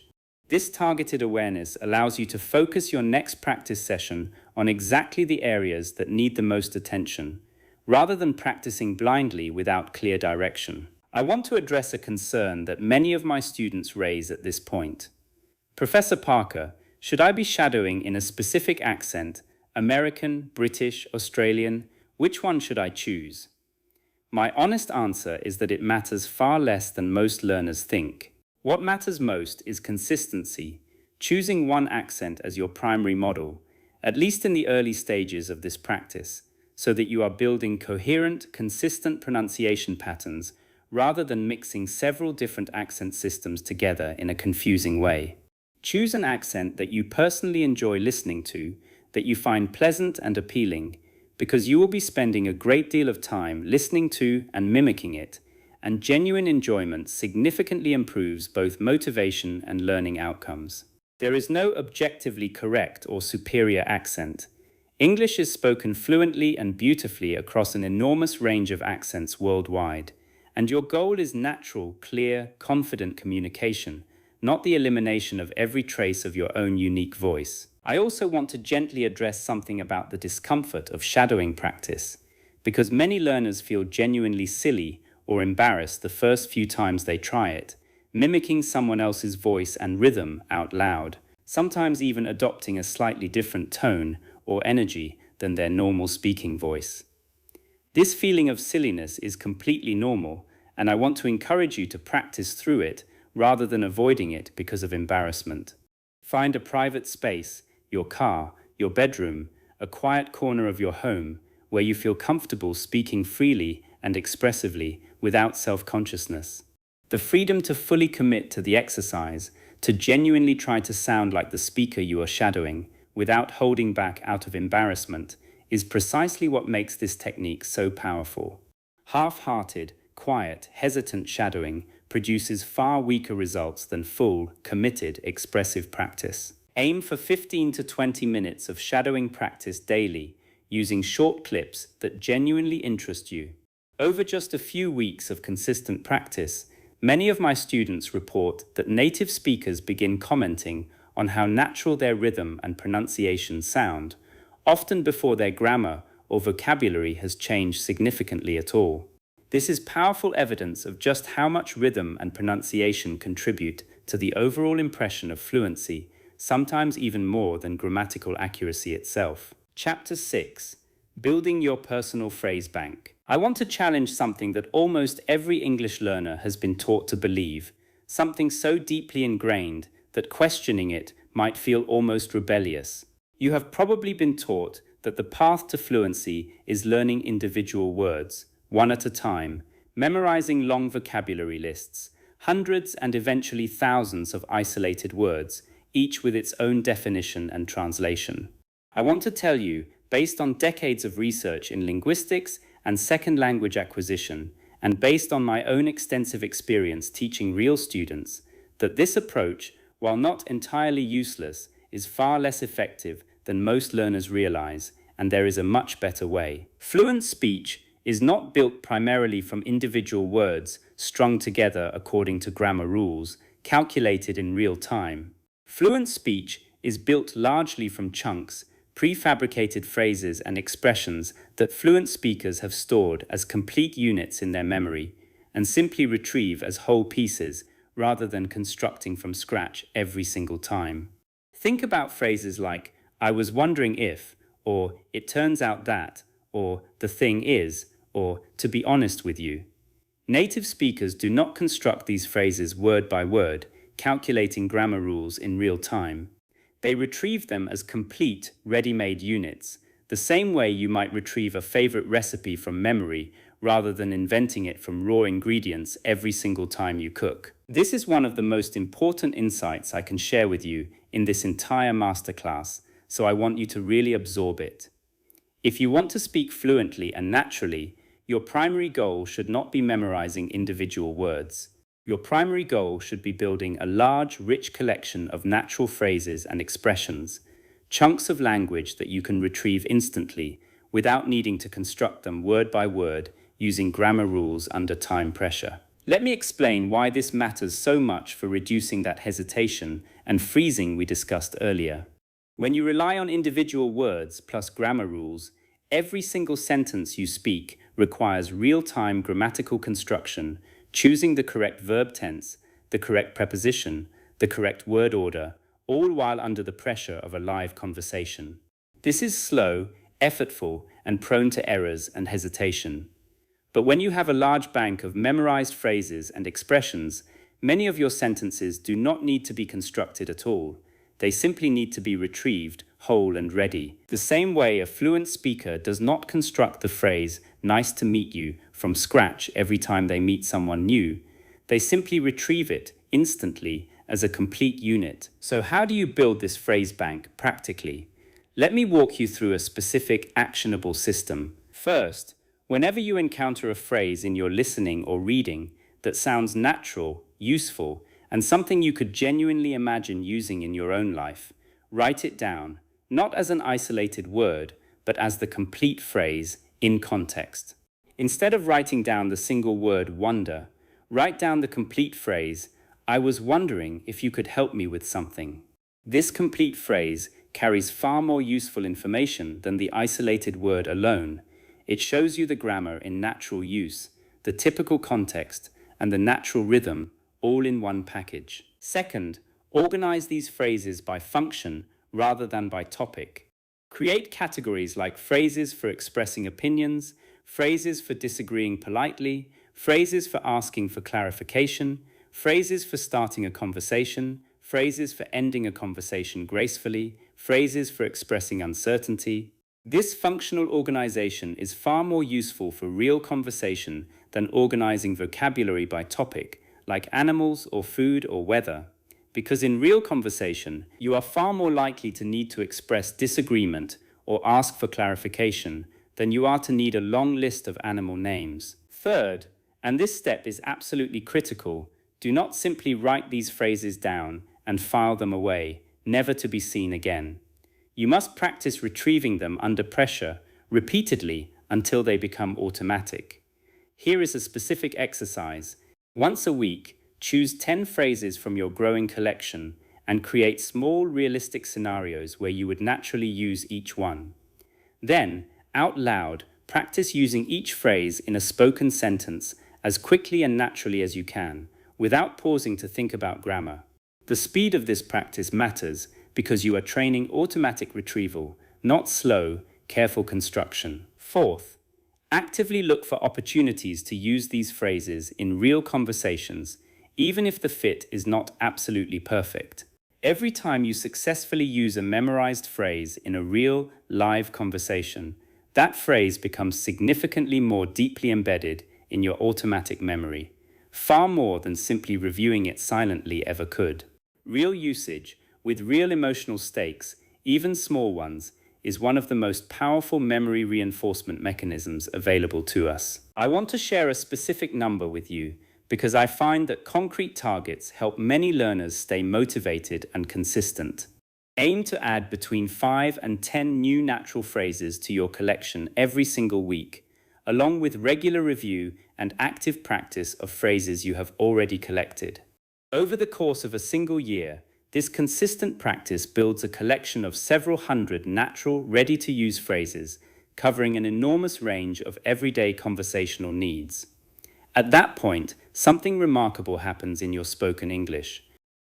This targeted awareness allows you to focus your next practice session on exactly the areas that need the most attention, rather than practicing blindly without clear direction. I want to address a concern that many of my students raise at this point. Professor Parker, Should I be shadowing in a specific accent, American, British, Australian? Which one should I choose? My honest answer is that it matters far less than most learners think. What matters most is consistency, choosing one accent as your primary model, at least in the early stages of this practice, so that you are building coherent, consistent pronunciation patterns rather than mixing several different accent systems together in a confusing way. Choose an accent that you personally enjoy listening to, that you find pleasant and appealing, because you will be spending a great deal of time listening to and mimicking it, and genuine enjoyment significantly improves both motivation and learning outcomes. There is no objectively correct or superior accent. English is spoken fluently and beautifully across an enormous range of accents worldwide, and your goal is natural, clear, confident communication, not the elimination of every trace of your own unique voice. I also want to gently address something about the discomfort of shadowing practice, because many learners feel genuinely silly or embarrassed the first few times they try it, mimicking someone else's voice and rhythm out loud, sometimes even adopting a slightly different tone or energy than their normal speaking voice. This feeling of silliness is completely normal, and I want to encourage you to practice through it rather than avoiding it because of embarrassment. Find a private space, your car, your bedroom, a quiet corner of your home, where you feel comfortable speaking freely and expressively without self-consciousness. The freedom to fully commit to the exercise, to genuinely try to sound like the speaker you are shadowing, without holding back out of embarrassment, is precisely what makes this technique so powerful. Half-hearted, quiet, hesitant shadowing produces far weaker results than full, committed, expressive practice. Aim for 15 to 20 minutes of shadowing practice daily, using short clips that genuinely interest you. Over just a few weeks of consistent practice, many of my students report that native speakers begin commenting on how natural their rhythm and pronunciation sound, often before their grammar or vocabulary has changed significantly at all. This is powerful evidence of just how much rhythm and pronunciation contribute to the overall impression of fluency, sometimes even more than grammatical accuracy itself. Chapter 6. Building your personal phrase bank. I want to challenge something that almost every English learner has been taught to believe, something so deeply ingrained that questioning it might feel almost rebellious. You have probably been taught that the path to fluency is learning individual words, one at a time, memorizing long vocabulary lists, hundreds and eventually thousands of isolated words, each with its own definition and translation. I want to tell you, based on decades of research in linguistics and second language acquisition, and based on my own extensive experience teaching real students, that this approach, while not entirely useless, is far less effective than most learners realize, and there is a much better way. Fluent speech is not built primarily from individual words strung together according to grammar rules, calculated in real time. Fluent speech is built largely from chunks, prefabricated phrases and expressions that fluent speakers have stored as complete units in their memory and simply retrieve as whole pieces rather than constructing from scratch every single time. Think about phrases like, "I was wondering if," or "it turns out that," or "the thing is," or "to be honest with you." Native speakers do not construct these phrases word by word, calculating grammar rules in real time. They retrieve them as complete, ready-made units, the same way you might retrieve a favorite recipe from memory rather than inventing it from raw ingredients every single time you cook. This is one of the most important insights I can share with you in this entire masterclass, so I want you to really absorb it. If you want to speak fluently and naturally, your primary goal should not be memorizing individual words. Your primary goal should be building a large, rich collection of natural phrases and expressions, chunks of language that you can retrieve instantly without needing to construct them word by word using grammar rules under time pressure. Let me explain why this matters so much for reducing that hesitation and freezing we discussed earlier. When you rely on individual words plus grammar rules, every single sentence you speak requires real-time grammatical construction, choosing the correct verb tense, the correct preposition, the correct word order, all while under the pressure of a live conversation. This is slow, effortful, and prone to errors and hesitation. But when you have a large bank of memorized phrases and expressions, many of your sentences do not need to be constructed at all. They simply need to be retrieved, whole and ready. The same way a fluent speaker does not construct the phrase, "nice to meet you," from scratch every time they meet someone new. They simply retrieve it instantly as a complete unit. So how do you build this phrase bank practically? Let me walk you through a specific actionable system. First, whenever you encounter a phrase in your listening or reading that sounds natural, useful, and something you could genuinely imagine using in your own life, write it down, not as an isolated word, but as the complete phrase in context. Instead of writing down the single word wonder, write down the complete phrase, "I was wondering if you could help me with something." This complete phrase carries far more useful information than the isolated word alone. It shows you the grammar in natural use, the typical context, and the natural rhythm, all in one package. Second, organize these phrases by function rather than by topic. Create categories like phrases for expressing opinions, phrases for disagreeing politely, phrases for asking for clarification, phrases for starting a conversation, phrases for ending a conversation gracefully, phrases for expressing uncertainty. This functional organization is far more useful for real conversation than organizing vocabulary by topic, like animals or food or weather. Because in real conversation, you are far more likely to need to express disagreement or ask for clarification than you are to need a long list of animal names. Third, and this step is absolutely critical, do not simply write these phrases down and file them away, never to be seen again. You must practice retrieving them under pressure repeatedly until they become automatic. Here is a specific exercise. Once a week, choose 10 phrases from your growing collection and create small, realistic scenarios where you would naturally use each one. Then, out loud, practice using each phrase in a spoken sentence as quickly and naturally as you can, without pausing to think about grammar. The speed of this practice matters because you are training automatic retrieval, not slow, careful construction. Fourth, actively look for opportunities to use these phrases in real conversations, even if the fit is not absolutely perfect. Every time you successfully use a memorized phrase in a real, live conversation, that phrase becomes significantly more deeply embedded in your automatic memory, far more than simply reviewing it silently ever could. Real usage, with real emotional stakes, even small ones, is one of the most powerful memory reinforcement mechanisms available to us. I want to share a specific number with you because I find that concrete targets help many learners stay motivated and consistent. Aim to add between 5 and 10 new natural phrases to your collection every single week, along with regular review and active practice of phrases you have already collected. Over the course of a single year, this consistent practice builds a collection of several hundred natural, ready-to-use phrases, covering an enormous range of everyday conversational needs. At that point, something remarkable happens in your spoken English.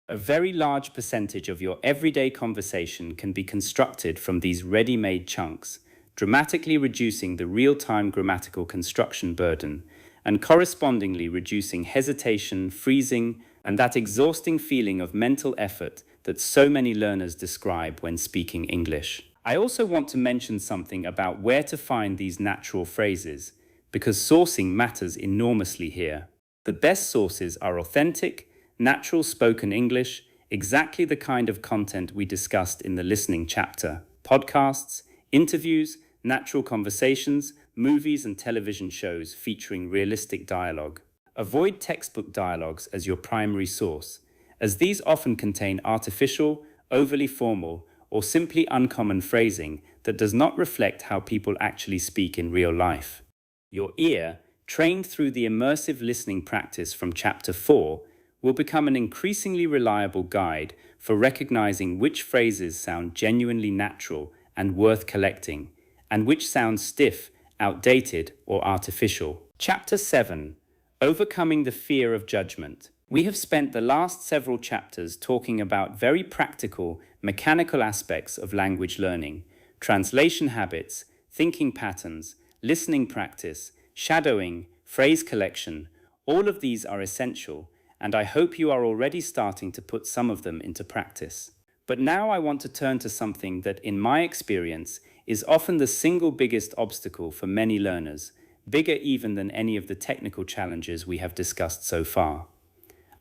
A very large percentage of your everyday conversation can be constructed from these ready-made chunks, dramatically reducing the real-time grammatical construction burden, and correspondingly reducing hesitation, freezing, and that exhausting feeling of mental effort that so many learners describe when speaking English. I also want to mention something about where to find these natural phrases, because sourcing matters enormously here. The best sources are authentic, natural spoken English, exactly the kind of content we discussed in the listening chapter. Podcasts, interviews, natural conversations, movies and television shows featuring realistic dialogue. Avoid textbook dialogues as your primary source, as these often contain artificial, overly formal, or simply uncommon phrasing that does not reflect how people actually speak in real life. Your ear, trained through the immersive listening practice from Chapter 4, will become an increasingly reliable guide for recognizing which phrases sound genuinely natural and worth collecting, and which sound stiff, outdated, or artificial. Chapter 7. Overcoming the fear of judgment. We have spent the last several chapters talking about very practical, mechanical aspects of language learning: translation habits, thinking patterns, listening practice, shadowing, phrase collection. All of these are essential, and I hope you are already starting to put some of them into practice. But now I want to turn to something that, in my experience, is often the single biggest obstacle for many learners, bigger even than any of the technical challenges we have discussed so far.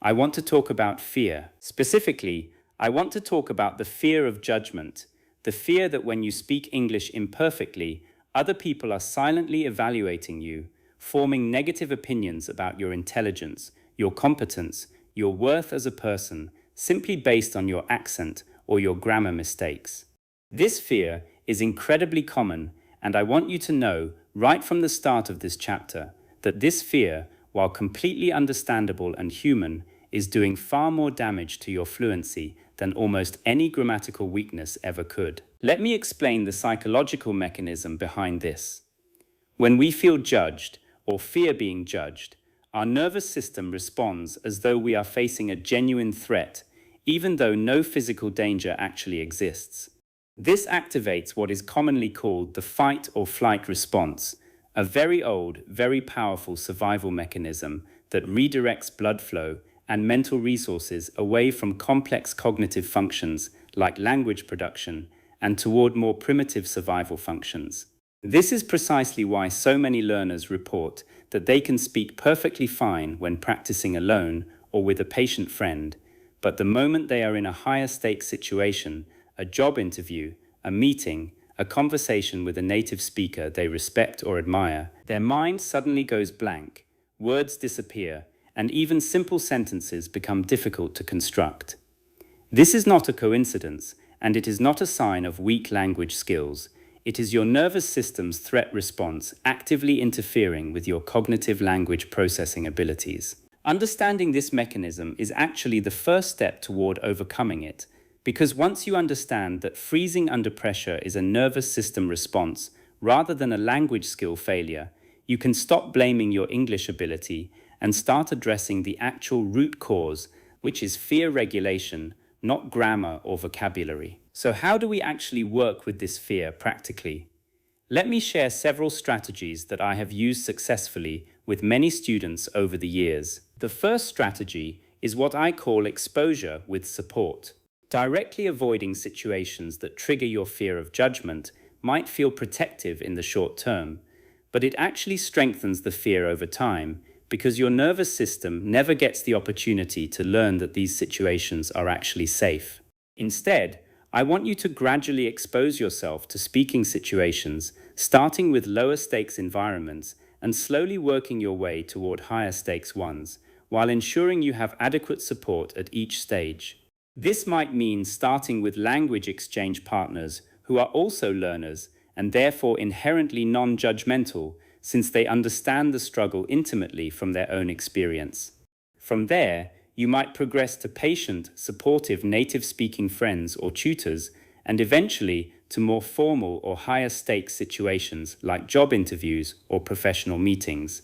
I want to talk about fear. Specifically, I want to talk about the fear of judgment, the fear that when you speak English imperfectly, other people are silently evaluating you, forming negative opinions about your intelligence, your competence, your worth as a person, simply based on your accent or your grammar mistakes. This fear is incredibly common, and I want you to know, right from the start of this chapter, that this fear, while completely understandable and human, is doing far more damage to your fluency than almost any grammatical weakness ever could. Let me explain the psychological mechanism behind this. When we feel judged, or fear being judged, our nervous system responds as though we are facing a genuine threat, even though no physical danger actually exists. This activates what is commonly called the fight or flight response, a very old, very powerful survival mechanism that redirects blood flow and mental resources away from complex cognitive functions like language production and toward more primitive survival functions. This is precisely why so many learners report that they can speak perfectly fine when practicing alone or with a patient friend, but the moment they are in a higher stakes situation, a job interview, a meeting, a conversation with a native speaker they respect or admire, their mind suddenly goes blank, words disappear, and even simple sentences become difficult to construct. This is not a coincidence, and it is not a sign of weak language skills. It is your nervous system's threat response actively interfering with your cognitive language processing abilities. Understanding this mechanism is actually the first step toward overcoming it, because once you understand that freezing under pressure is a nervous system response rather than a language skill failure, you can stop blaming your English ability and start addressing the actual root cause, which is fear regulation, not grammar or vocabulary. So how do we actually work with this fear practically? Let me share several strategies that I have used successfully with many students over the years. The first strategy is what I call exposure with support. Directly avoiding situations that trigger your fear of judgment might feel protective in the short term, but it actually strengthens the fear over time because your nervous system never gets the opportunity to learn that these situations are actually safe. Instead, I want you to gradually expose yourself to speaking situations, starting with lower stakes environments and slowly working your way toward higher stakes ones, while ensuring you have adequate support at each stage. This might mean starting with language exchange partners who are also learners and therefore inherently non-judgmental, since they understand the struggle intimately from their own experience. From there, you might progress to patient, supportive native-speaking friends or tutors, and eventually to more formal or higher-stakes situations like job interviews or professional meetings.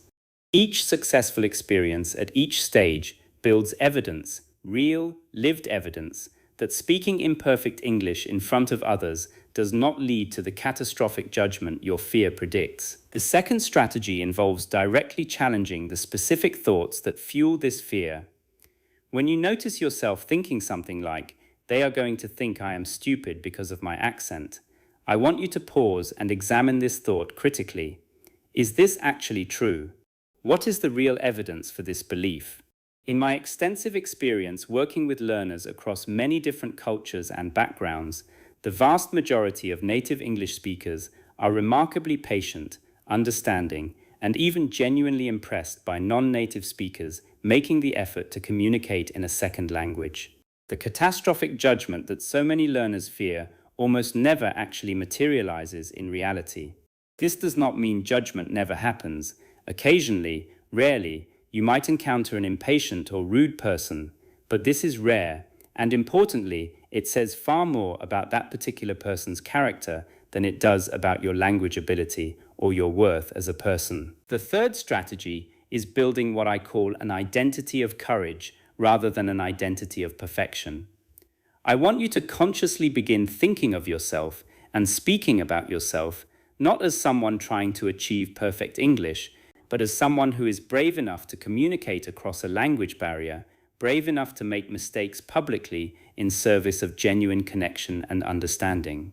Each successful experience at each stage builds evidence, real, lived evidence, that speaking imperfect English in front of others does not lead to the catastrophic judgment your fear predicts. The second strategy involves directly challenging the specific thoughts that fuel this fear. When you notice yourself thinking something like, "They are going to think I am stupid because of my accent," I want you to pause and examine this thought critically. Is this actually true? What is the real evidence for this belief? In my extensive experience working with learners across many different cultures and backgrounds, the vast majority of native English speakers are remarkably patient, understanding, and even genuinely impressed by non-native speakers making the effort to communicate in a second language. The catastrophic judgment that so many learners fear almost never actually materializes in reality. This does not mean judgment never happens. Occasionally, rarely, you might encounter an impatient or rude person, but this is rare, and importantly, it says far more about that particular person's character than it does about your language ability or your worth as a person. The third strategy is building what I call an identity of courage rather than an identity of perfection. I want you to consciously begin thinking of yourself and speaking about yourself, not as someone trying to achieve perfect English, but as someone who is brave enough to communicate across a language barrier, brave enough to make mistakes publicly in service of genuine connection and understanding.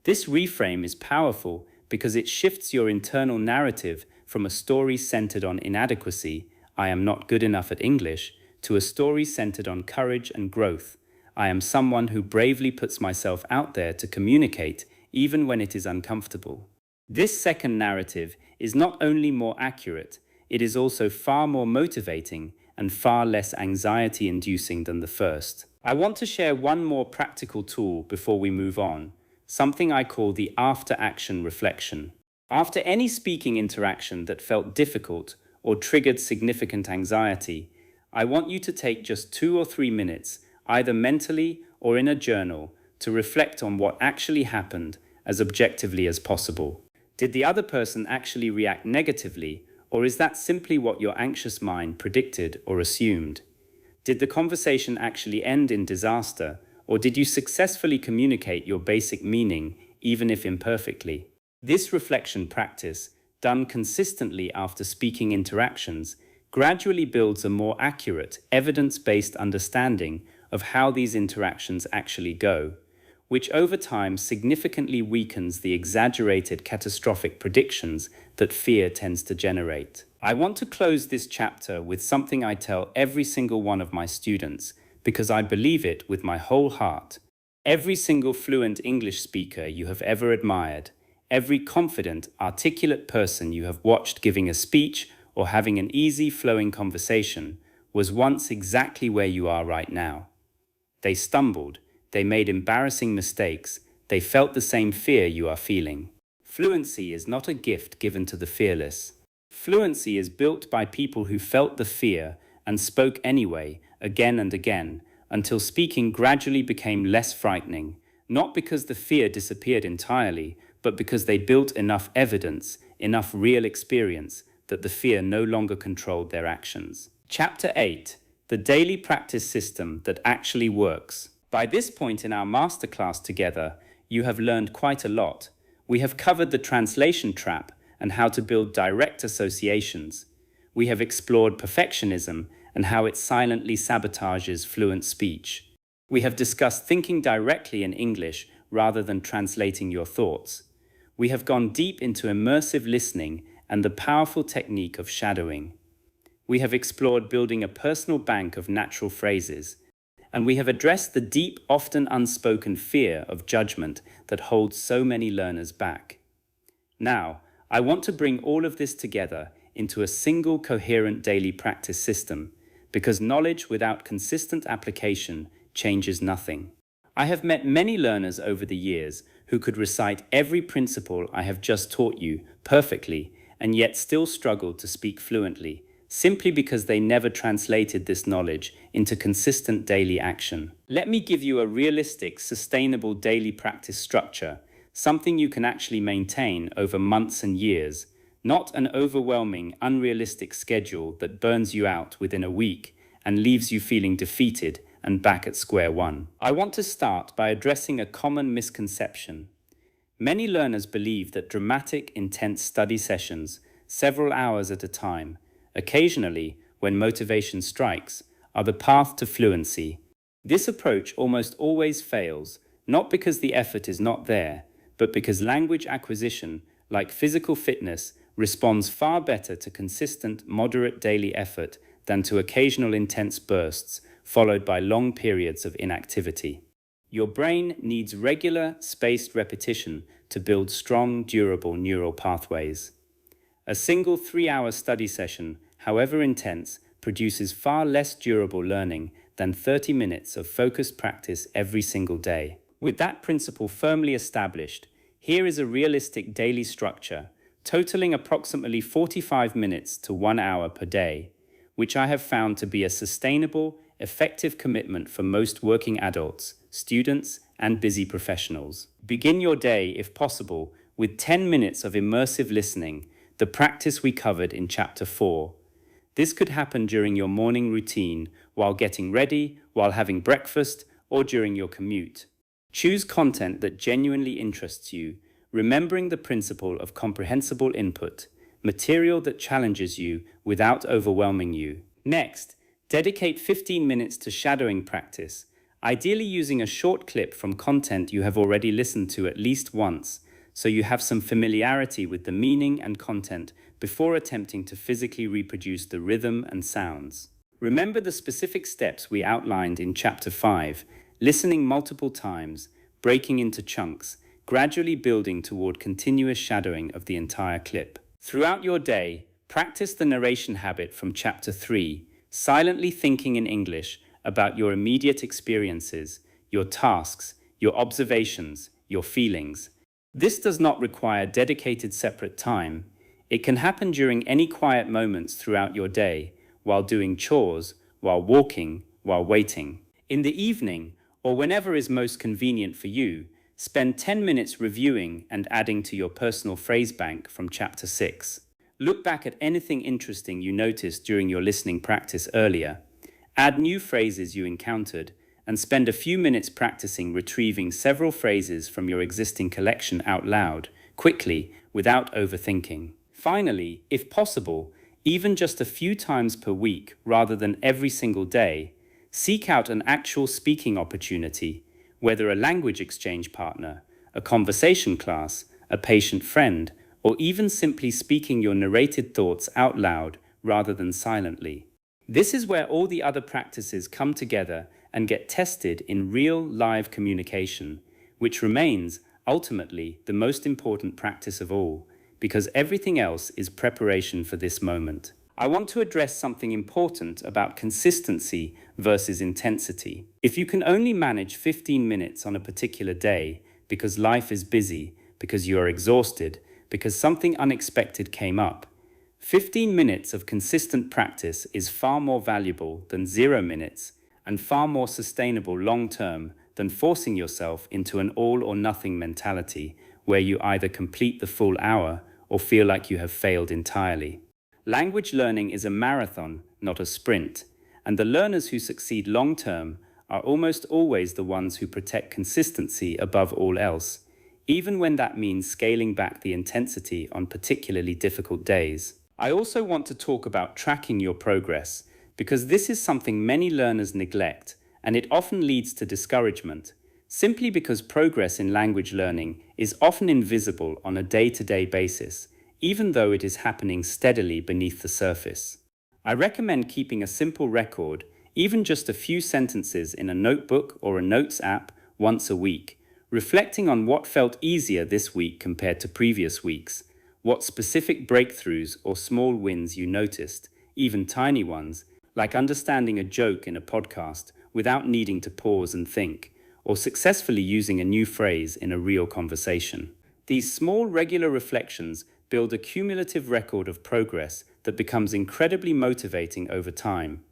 This reframe is powerful because it shifts your internal narrative from a story centered on inadequacy, I am not good enough at English, to a story centered on courage and growth. I am someone who bravely puts myself out there to communicate, even when it is uncomfortable. This second narrative is not only more accurate, it is also far more motivating and far less anxiety-inducing than the first. I want to share one more practical tool before we move on, something I call the after-action reflection. After any speaking interaction that felt difficult or triggered significant anxiety, I want you to take just 2 or 3 minutes, either mentally or in a journal, to reflect on what actually happened as objectively as possible. Did the other person actually react negatively, or is that simply what your anxious mind predicted or assumed? Did the conversation actually end in disaster, or did you successfully communicate your basic meaning, even if imperfectly? This reflection practice, done consistently after speaking interactions, gradually builds a more accurate, evidence-based understanding of how these interactions actually go, which over time significantly weakens the exaggerated catastrophic predictions that fear tends to generate. I want to close this chapter with something I tell every single one of my students, because I believe it with my whole heart. Every single fluent English speaker you have ever admired, every confident, articulate person you have watched giving a speech or having an easy, flowing conversation, was once exactly where you are right now. They stumbled, they made embarrassing mistakes, they felt the same fear you are feeling. Fluency is not a gift given to the fearless. Fluency is built by people who felt the fear and spoke anyway, again and again, until speaking gradually became less frightening, not because the fear disappeared entirely, but because they built enough evidence, enough real experience, that the fear no longer controlled their actions. Chapter 8. The Daily Practice System That Actually Works. By this point in our masterclass together, you have learned quite a lot. We have covered the translation trap and how to build direct associations. We have explored perfectionism and how it silently sabotages fluent speech. We have discussed thinking directly in English rather than translating your thoughts. We have gone deep into immersive listening and the powerful technique of shadowing. We have explored building a personal bank of natural phrases, and we have addressed the deep, often unspoken fear of judgment that holds so many learners back. Now, I want to bring all of this together into a single coherent daily practice system, because knowledge without consistent application changes nothing. I have met many learners over the years who could recite every principle I have just taught you perfectly and yet still struggled to speak fluently, simply because they never translated this knowledge into consistent daily action. Let me give you a realistic, sustainable daily practice structure, something you can actually maintain over months and years, not an overwhelming, unrealistic schedule that burns you out within a week and leaves you feeling defeated and back at square one. I want to start by addressing a common misconception. Many learners believe that dramatic, intense study sessions, several hours at a time, occasionally, when motivation strikes, are the path to fluency. This approach almost always fails, not because the effort is not there, but because language acquisition, like physical fitness, responds far better to consistent, moderate daily effort than to occasional intense bursts, followed by long periods of inactivity. Your brain needs regular, spaced repetition to build strong, durable neural pathways. A single 3-hour study session, however intense, produces far less durable learning than 30 minutes of focused practice every single day. With that principle firmly established, here is a realistic daily structure, totaling approximately 45 minutes to 1 hour per day, which I have found to be a sustainable, effective commitment for most working adults, students, and busy professionals. Begin your day, if possible, with 10 minutes of immersive listening, the practice we covered in Chapter 4. This could happen during your morning routine while getting ready, while having breakfast, or during your commute. Choose content that genuinely interests you, remembering the principle of comprehensible input, material that challenges you without overwhelming you. Next, dedicate 15 minutes to shadowing practice, ideally using a short clip from content you have already listened to at least once, so you have some familiarity with the meaning and content before attempting to physically reproduce the rhythm and sounds. Remember the specific steps we outlined in Chapter 5, listening multiple times, breaking into chunks, gradually building toward continuous shadowing of the entire clip. Throughout your day, practice the narration habit from Chapter 3, silently thinking in English about your immediate experiences, your tasks, your observations, your feelings. This does not require dedicated separate time. It can happen during any quiet moments throughout your day, while doing chores, while walking, while waiting. In the evening, or whenever is most convenient for you, spend 10 minutes reviewing and adding to your personal phrase bank from Chapter 6. Look back at anything interesting you noticed during your listening practice earlier. Add new phrases you encountered, and spend a few minutes practicing retrieving several phrases from your existing collection out loud, quickly, without overthinking. Finally, if possible, even just a few times per week rather than every single day, seek out an actual speaking opportunity, whether a language exchange partner, a conversation class, a patient friend, or even simply speaking your narrated thoughts out loud rather than silently. This is where all the other practices come together and get tested in real, live communication, which remains, ultimately, the most important practice of all, because everything else is preparation for this moment. I want to address something important about consistency versus intensity. If you can only manage 15 minutes on a particular day because life is busy, because you are exhausted, because something unexpected came up, 15 minutes of consistent practice is far more valuable than 0 minutes and far more sustainable long-term than forcing yourself into an all-or-nothing mentality where you either complete the full hour or feel like you have failed entirely. Language learning is a marathon, not a sprint, and the learners who succeed long-term are almost always the ones who protect consistency above all else, even when that means scaling back the intensity on particularly difficult days. I also want to talk about tracking your progress, because this is something many learners neglect, and it often leads to discouragement, simply because progress in language learning is often invisible on a day-to-day basis, even though it is happening steadily beneath the surface. I recommend keeping a simple record, even just a few sentences in a notebook or a notes app once a week, reflecting on what felt easier this week compared to previous weeks, what specific breakthroughs or small wins you noticed, even tiny ones, like understanding a joke in a podcast without needing to pause and think, or successfully using a new phrase in a real conversation. These small, regular reflections build a cumulative record of progress that becomes incredibly motivating over time,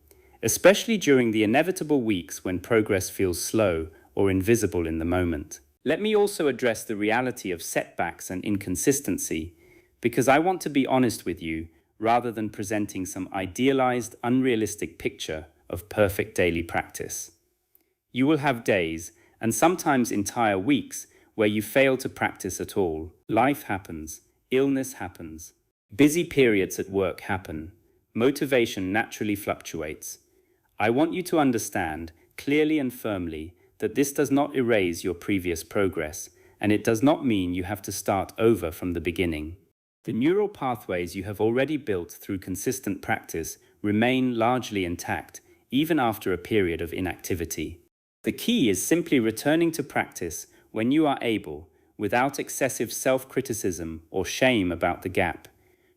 especially during the inevitable weeks when progress feels slow or invisible in the moment. Let me also address the reality of setbacks and inconsistency, because I want to be honest with you rather than presenting some idealized, unrealistic picture of perfect daily practice. You will have days, and sometimes entire weeks, where you fail to practice at all. Life happens, illness happens, busy periods at work happen, motivation naturally fluctuates. I want you to understand, clearly and firmly, that this does not erase your previous progress, and it does not mean you have to start over from the beginning. The neural pathways you have already built through consistent practice remain largely intact, even after a period of inactivity. The key is simply returning to practice when you are able, without excessive self-criticism or shame about the gap,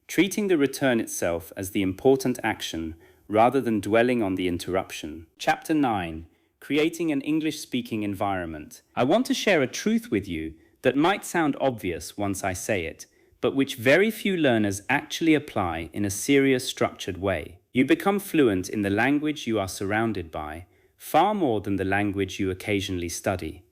treating the return itself as the important action rather than dwelling on the interruption. Chapter 9. Creating an English-speaking environment. I want to share a truth with you that might sound obvious once I say it, but which very few learners actually apply in a serious, structured way. You become fluent in the language you are surrounded by, far more than the language you occasionally study.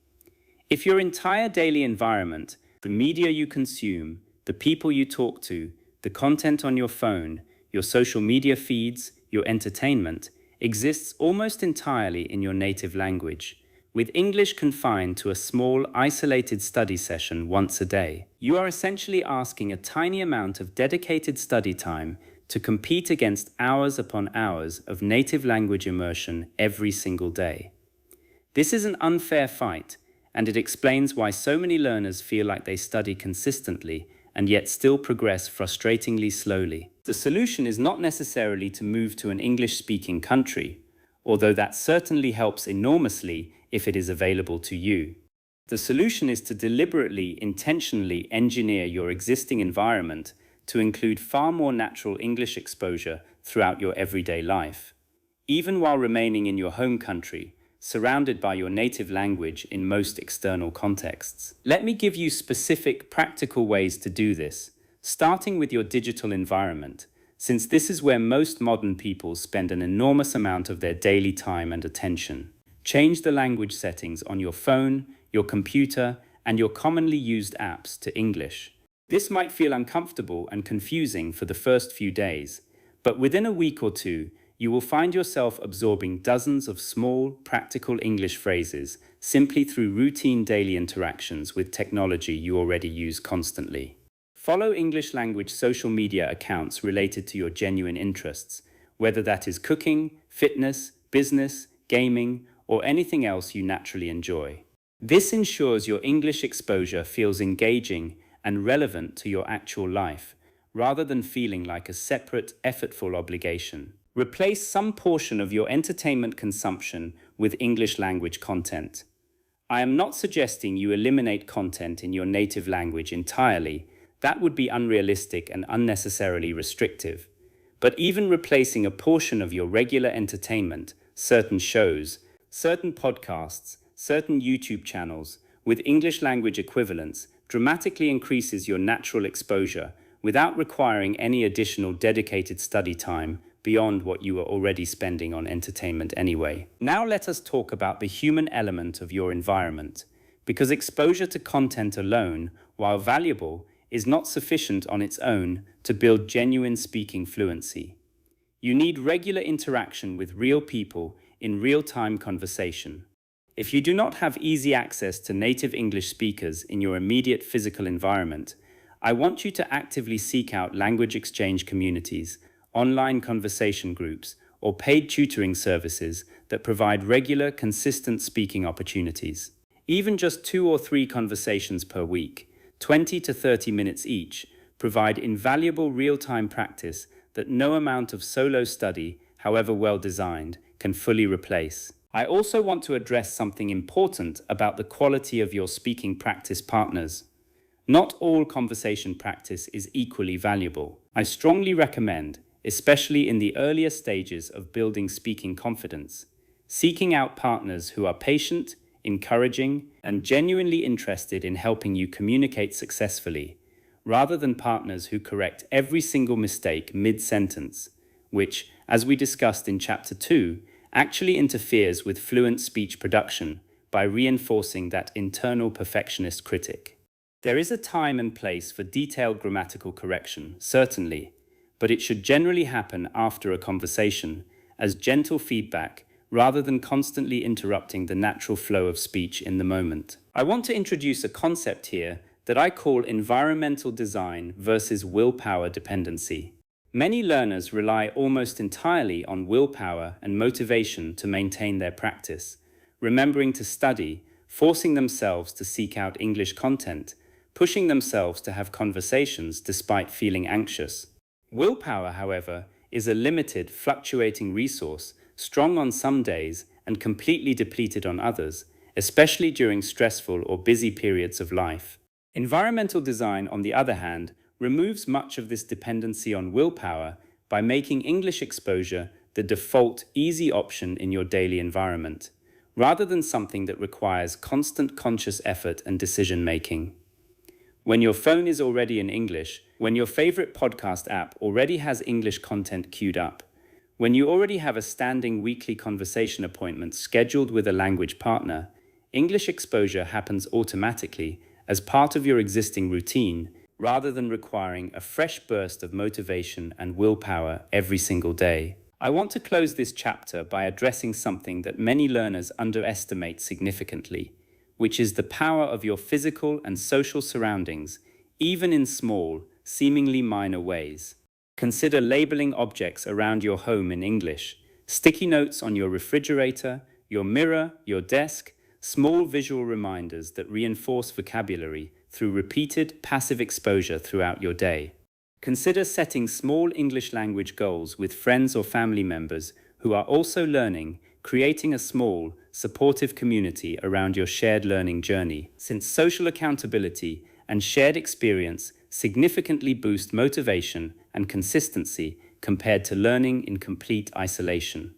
If your entire daily environment, the media you consume, the people you talk to, the content on your phone, your social media feeds, your entertainment, exists almost entirely in your native language, with English confined to a small, isolated study session once a day. You are essentially asking a tiny amount of dedicated study time to compete against hours upon hours of native language immersion every single day. This is an unfair fight, and it explains why so many learners feel like they study consistently and yet still progress frustratingly slowly. The solution is not necessarily to move to an English-speaking country, although that certainly helps enormously if it is available to you. The solution is to deliberately, intentionally engineer your existing environment to include far more natural English exposure throughout your everyday life, even while remaining in your home country, surrounded by your native language in most external contexts. Let me give you specific, practical ways to do this, starting with your digital environment, since this is where most modern people spend an enormous amount of their daily time and attention. Change the language settings on your phone, your computer, and your commonly used apps to English. This might feel uncomfortable and confusing for the first few days, but within a week or two, you will find yourself absorbing dozens of small, practical English phrases simply through routine daily interactions with technology you already use constantly. Follow English language social media accounts related to your genuine interests, whether that is cooking, fitness, business, gaming, or anything else you naturally enjoy. This ensures your English exposure feels engaging and relevant to your actual life, rather than feeling like a separate, effortful obligation. Replace some portion of your entertainment consumption with English language content. I am not suggesting you eliminate content in your native language entirely. That would be unrealistic and unnecessarily restrictive. But even replacing a portion of your regular entertainment, certain shows, certain podcasts, certain YouTube channels, with English language equivalents dramatically increases your natural exposure without requiring any additional dedicated study time beyond what you are already spending on entertainment anyway. Now let us talk about the human element of your environment, because exposure to content alone, while valuable, is not sufficient on its own to build genuine speaking fluency. You need regular interaction with real people in real-time conversation. If you do not have easy access to native English speakers in your immediate physical environment, I want you to actively seek out language exchange communities, online conversation groups, or paid tutoring services that provide regular, consistent speaking opportunities. Even just 2 or 3 conversations per week, 20 to 30 minutes each, provide invaluable real-time practice that no amount of solo study, however well designed, can fully replace. I also want to address something important about the quality of your speaking practice partners. Not all conversation practice is equally valuable. I strongly recommend, especially in the earlier stages of building speaking confidence, seeking out partners who are patient, encouraging, and genuinely interested in helping you communicate successfully, rather than partners who correct every single mistake mid-sentence, which, as we discussed in Chapter 2, actually interferes with fluent speech production by reinforcing that internal perfectionist critic. There is a time and place for detailed grammatical correction, certainly, but it should generally happen after a conversation, as gentle feedback, rather than constantly interrupting the natural flow of speech in the moment. I want to introduce a concept here that I call environmental design versus willpower dependency. Many learners rely almost entirely on willpower and motivation to maintain their practice, remembering to study, forcing themselves to seek out English content, pushing themselves to have conversations despite feeling anxious. Willpower, however, is a limited, fluctuating resource, strong on some days and completely depleted on others, especially during stressful or busy periods of life. Environmental design, on the other hand, removes much of this dependency on willpower by making English exposure the default, easy option in your daily environment, rather than something that requires constant conscious effort and decision-making. When your phone is already in English, when your favorite podcast app already has English content queued up, when you already have a standing weekly conversation appointment scheduled with a language partner, English exposure happens automatically as part of your existing routine, rather than requiring a fresh burst of motivation and willpower every single day. I want to close this chapter by addressing something that many learners underestimate significantly, which is the power of your physical and social surroundings, even in small, seemingly minor ways. Consider labeling objects around your home in English, sticky notes on your refrigerator, your mirror, your desk, small visual reminders that reinforce vocabulary through repeated passive exposure throughout your day. Consider setting small English language goals with friends or family members who are also learning, creating a small, supportive community around your shared learning journey, since social accountability and shared experience significantly boost motivation and consistency compared to learning in complete isolation.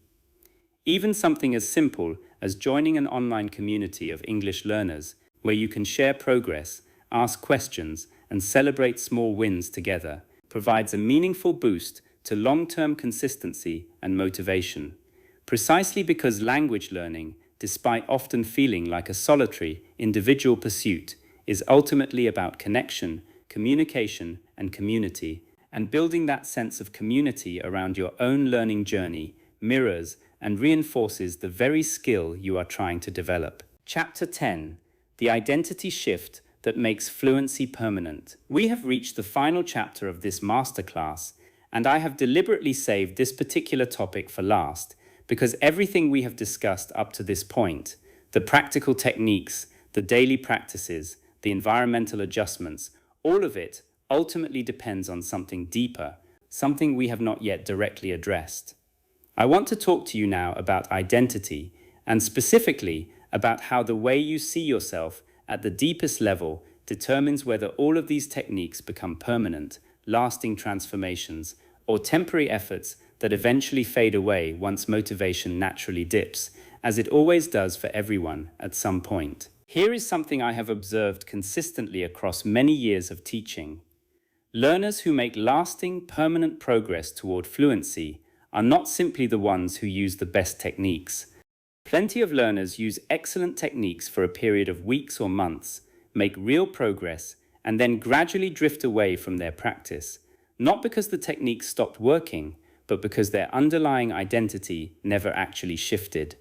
Even something as simple as joining an online community of English learners where you can share progress, ask questions, and celebrate small wins together provides a meaningful boost to long-term consistency and motivation. Precisely because language learning, despite often feeling like a solitary, individual pursuit, is ultimately about connection, communication, and community, and building that sense of community around your own learning journey mirrors and reinforces the very skill you are trying to develop. Chapter 10: The Identity Shift That Makes Fluency Permanent. We have reached the final chapter of this masterclass, and I have deliberately saved this particular topic for last, because everything we have discussed up to this point, the practical techniques, the daily practices, the environmental adjustments, all of it ultimately depends on something deeper, something we have not yet directly addressed. I want to talk to you now about identity, and specifically about how the way you see yourself at the deepest level determines whether all of these techniques become permanent, lasting transformations, or temporary efforts that eventually fade away once motivation naturally dips, as it always does for everyone at some point. Here is something I have observed consistently across many years of teaching. Learners who make lasting, permanent progress toward fluency are not simply the ones who use the best techniques. Plenty of learners use excellent techniques for a period of weeks or months, make real progress, and then gradually drift away from their practice, not because the techniques stopped working, but because their underlying identity never actually shifted.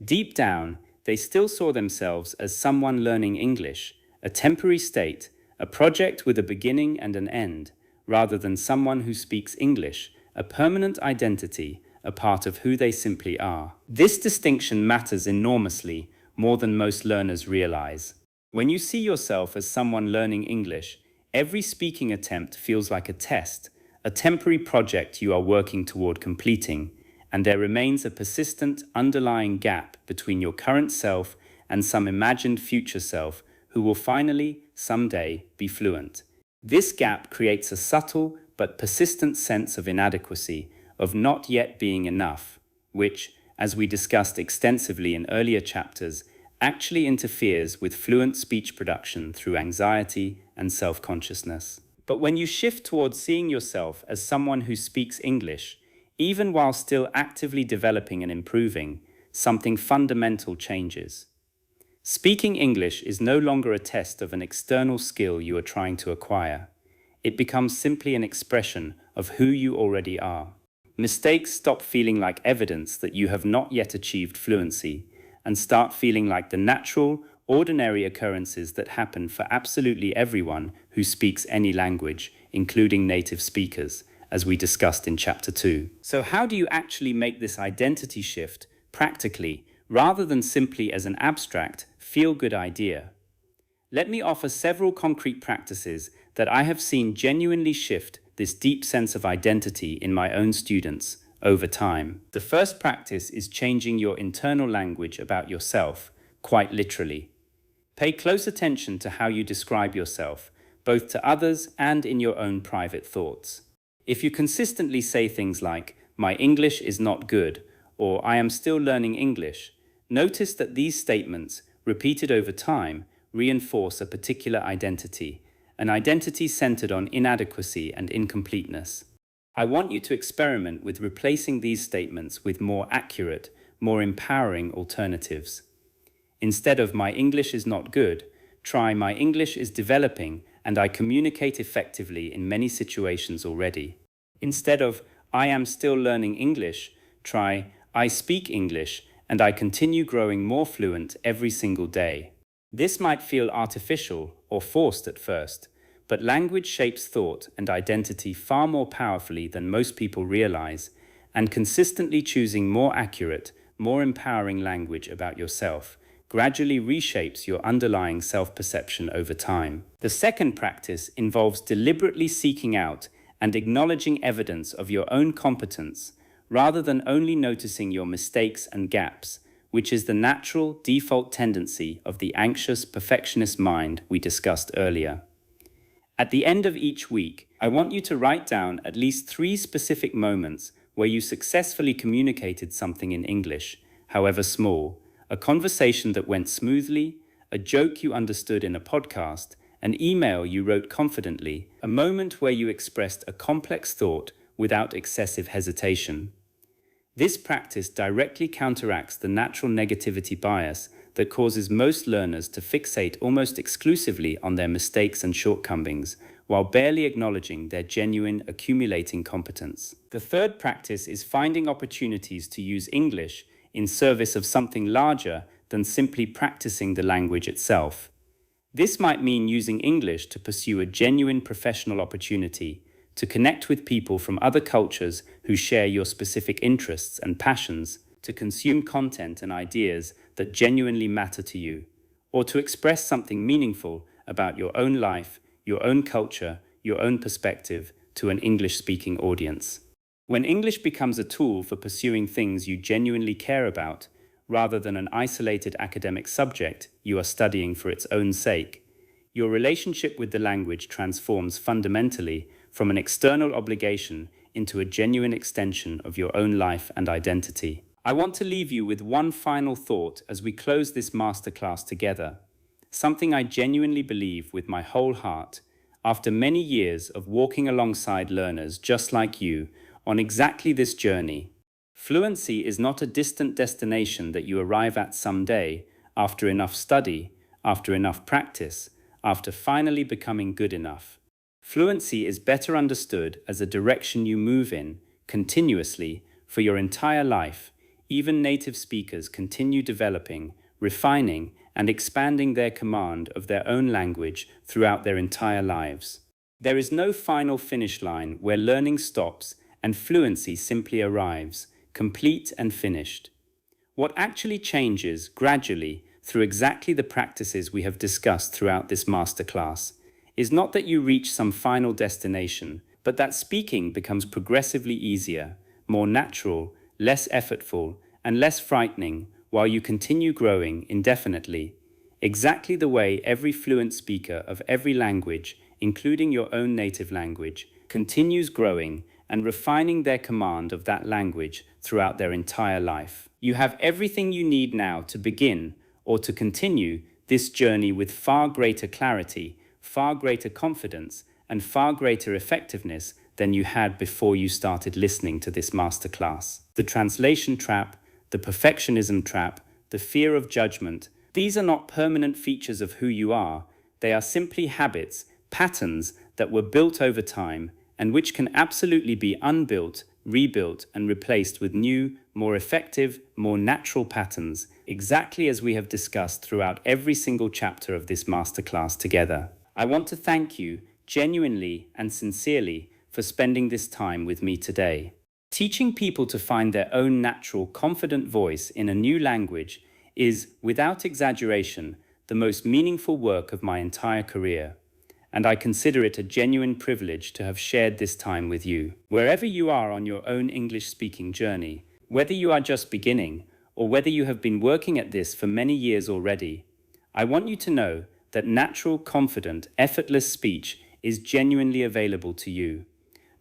Deep down, they still saw themselves as someone learning English, a temporary state, a project with a beginning and an end, rather than someone who speaks English, a permanent identity, a part of who they simply are. This distinction matters enormously, more than most learners realize. When you see yourself as someone learning English, every speaking attempt feels like a test, a temporary project you are working toward completing, and there remains a persistent underlying gap between your current self and some imagined future self who will finally, someday, be fluent. This gap creates a subtle but persistent sense of inadequacy, of not yet being enough, which, as we discussed extensively in earlier chapters, actually interferes with fluent speech production through anxiety and self-consciousness. But when you shift towards seeing yourself as someone who speaks English, even while still actively developing and improving, something fundamental changes. Speaking English is no longer a test of an external skill you are trying to acquire. It becomes simply an expression of who you already are. Mistakes stop feeling like evidence that you have not yet achieved fluency, and start feeling like the natural, ordinary occurrences that happen for absolutely everyone who speaks any language, including native speakers, as we discussed in Chapter 2. So how do you actually make this identity shift practically, rather than simply as an abstract, feel-good idea? Let me offer several concrete practices that I have seen genuinely shift this deep sense of identity in my own students over time. The first practice is changing your internal language about yourself, quite literally. Pay close attention to how you describe yourself, both to others and in your own private thoughts. If you consistently say things like, "My English is not good," or "I am still learning English," notice that these statements, repeated over time, reinforce a particular identity, an identity centered on inadequacy and incompleteness. I want you to experiment with replacing these statements with more accurate, more empowering alternatives. Instead of "My English is not good," try "My English is developing and I communicate effectively in many situations already." Instead of "I am still learning English," Try, I speak English, and I continue growing more fluent every single day. This might feel artificial or forced at first, but language shapes thought and identity far more powerfully than most people realize, and consistently choosing more accurate, more empowering language about yourself gradually reshapes your underlying self-perception over time. The second practice involves deliberately seeking out and acknowledging evidence of your own competence, rather than only noticing your mistakes and gaps, which is the natural default tendency of the anxious, perfectionist mind we discussed earlier. At the end of each week, I want you to write down at least 3 specific moments where you successfully communicated something in English, however small, a conversation that went smoothly, a joke you understood in a podcast, an email you wrote confidently, a moment where you expressed a complex thought without excessive hesitation. This practice directly counteracts the natural negativity bias that causes most learners to fixate almost exclusively on their mistakes and shortcomings, while barely acknowledging their genuine accumulating competence. The third practice is finding opportunities to use English in service of something larger than simply practicing the language itself. This might mean using English to pursue a genuine professional opportunity, to connect with people from other cultures who share your specific interests and passions, to consume content and ideas that genuinely matter to you, or to express something meaningful about your own life, your own culture, your own perspective to an English-speaking audience. When English becomes a tool for pursuing things you genuinely care about, rather than an isolated academic subject you are studying for its own sake, your relationship with the language transforms fundamentally from an external obligation into a genuine extension of your own life and identity. I want to leave you with one final thought as we close this masterclass together, something I genuinely believe with my whole heart, after many years of walking alongside learners just like you on exactly this journey. Fluency is not a distant destination that you arrive at someday after enough study, after enough practice, after finally becoming good enough. Fluency is better understood as a direction you move in, continuously, for your entire life. Even native speakers continue developing, refining, and expanding their command of their own language throughout their entire lives. There is no final finish line where learning stops and fluency simply arrives, complete and finished. What actually changes gradually through exactly the practices we have discussed throughout this masterclass is not that you reach some final destination, but that speaking becomes progressively easier, more natural, less effortful, and less frightening while you continue growing indefinitely, exactly the way every fluent speaker of every language, including your own native language, continues growing and refining their command of that language throughout their entire life. You have everything you need now to begin or to continue this journey with far greater clarity, far greater confidence, and far greater effectiveness than you had before you started listening to this masterclass. The translation trap, the perfectionism trap, the fear of judgment, these are not permanent features of who you are. They are simply habits, patterns that were built over time and which can absolutely be unbuilt, rebuilt, and replaced with new, more effective, more natural patterns, exactly as we have discussed throughout every single chapter of this masterclass together. I want to thank you, genuinely and sincerely, for spending this time with me today. Teaching people to find their own natural, confident voice in a new language is, without exaggeration, the most meaningful work of my entire career, and I consider it a genuine privilege to have shared this time with you. Wherever you are on your own English-speaking journey, whether you are just beginning or whether you have been working at this for many years already, I want you to know that natural, confident, effortless speech is genuinely available to you.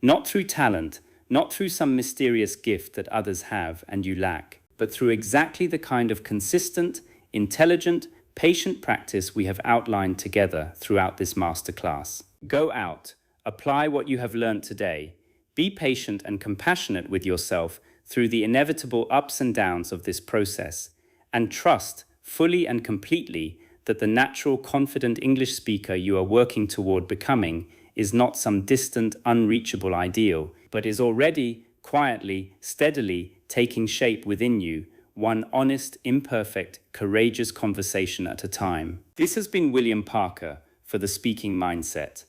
Not through talent, not through some mysterious gift that others have and you lack, but through exactly the kind of consistent, intelligent, patient practice we have outlined together throughout this masterclass. Go out, apply what you have learned today, be patient and compassionate with yourself through the inevitable ups and downs of this process, and trust fully and completely that the natural, confident English speaker you are working toward becoming is not some distant, unreachable ideal, but is already quietly, steadily taking shape within you, one honest, imperfect, courageous conversation at a time. This has been William Parker for the Speaking Mindset.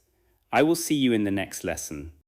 I will see you in the next lesson.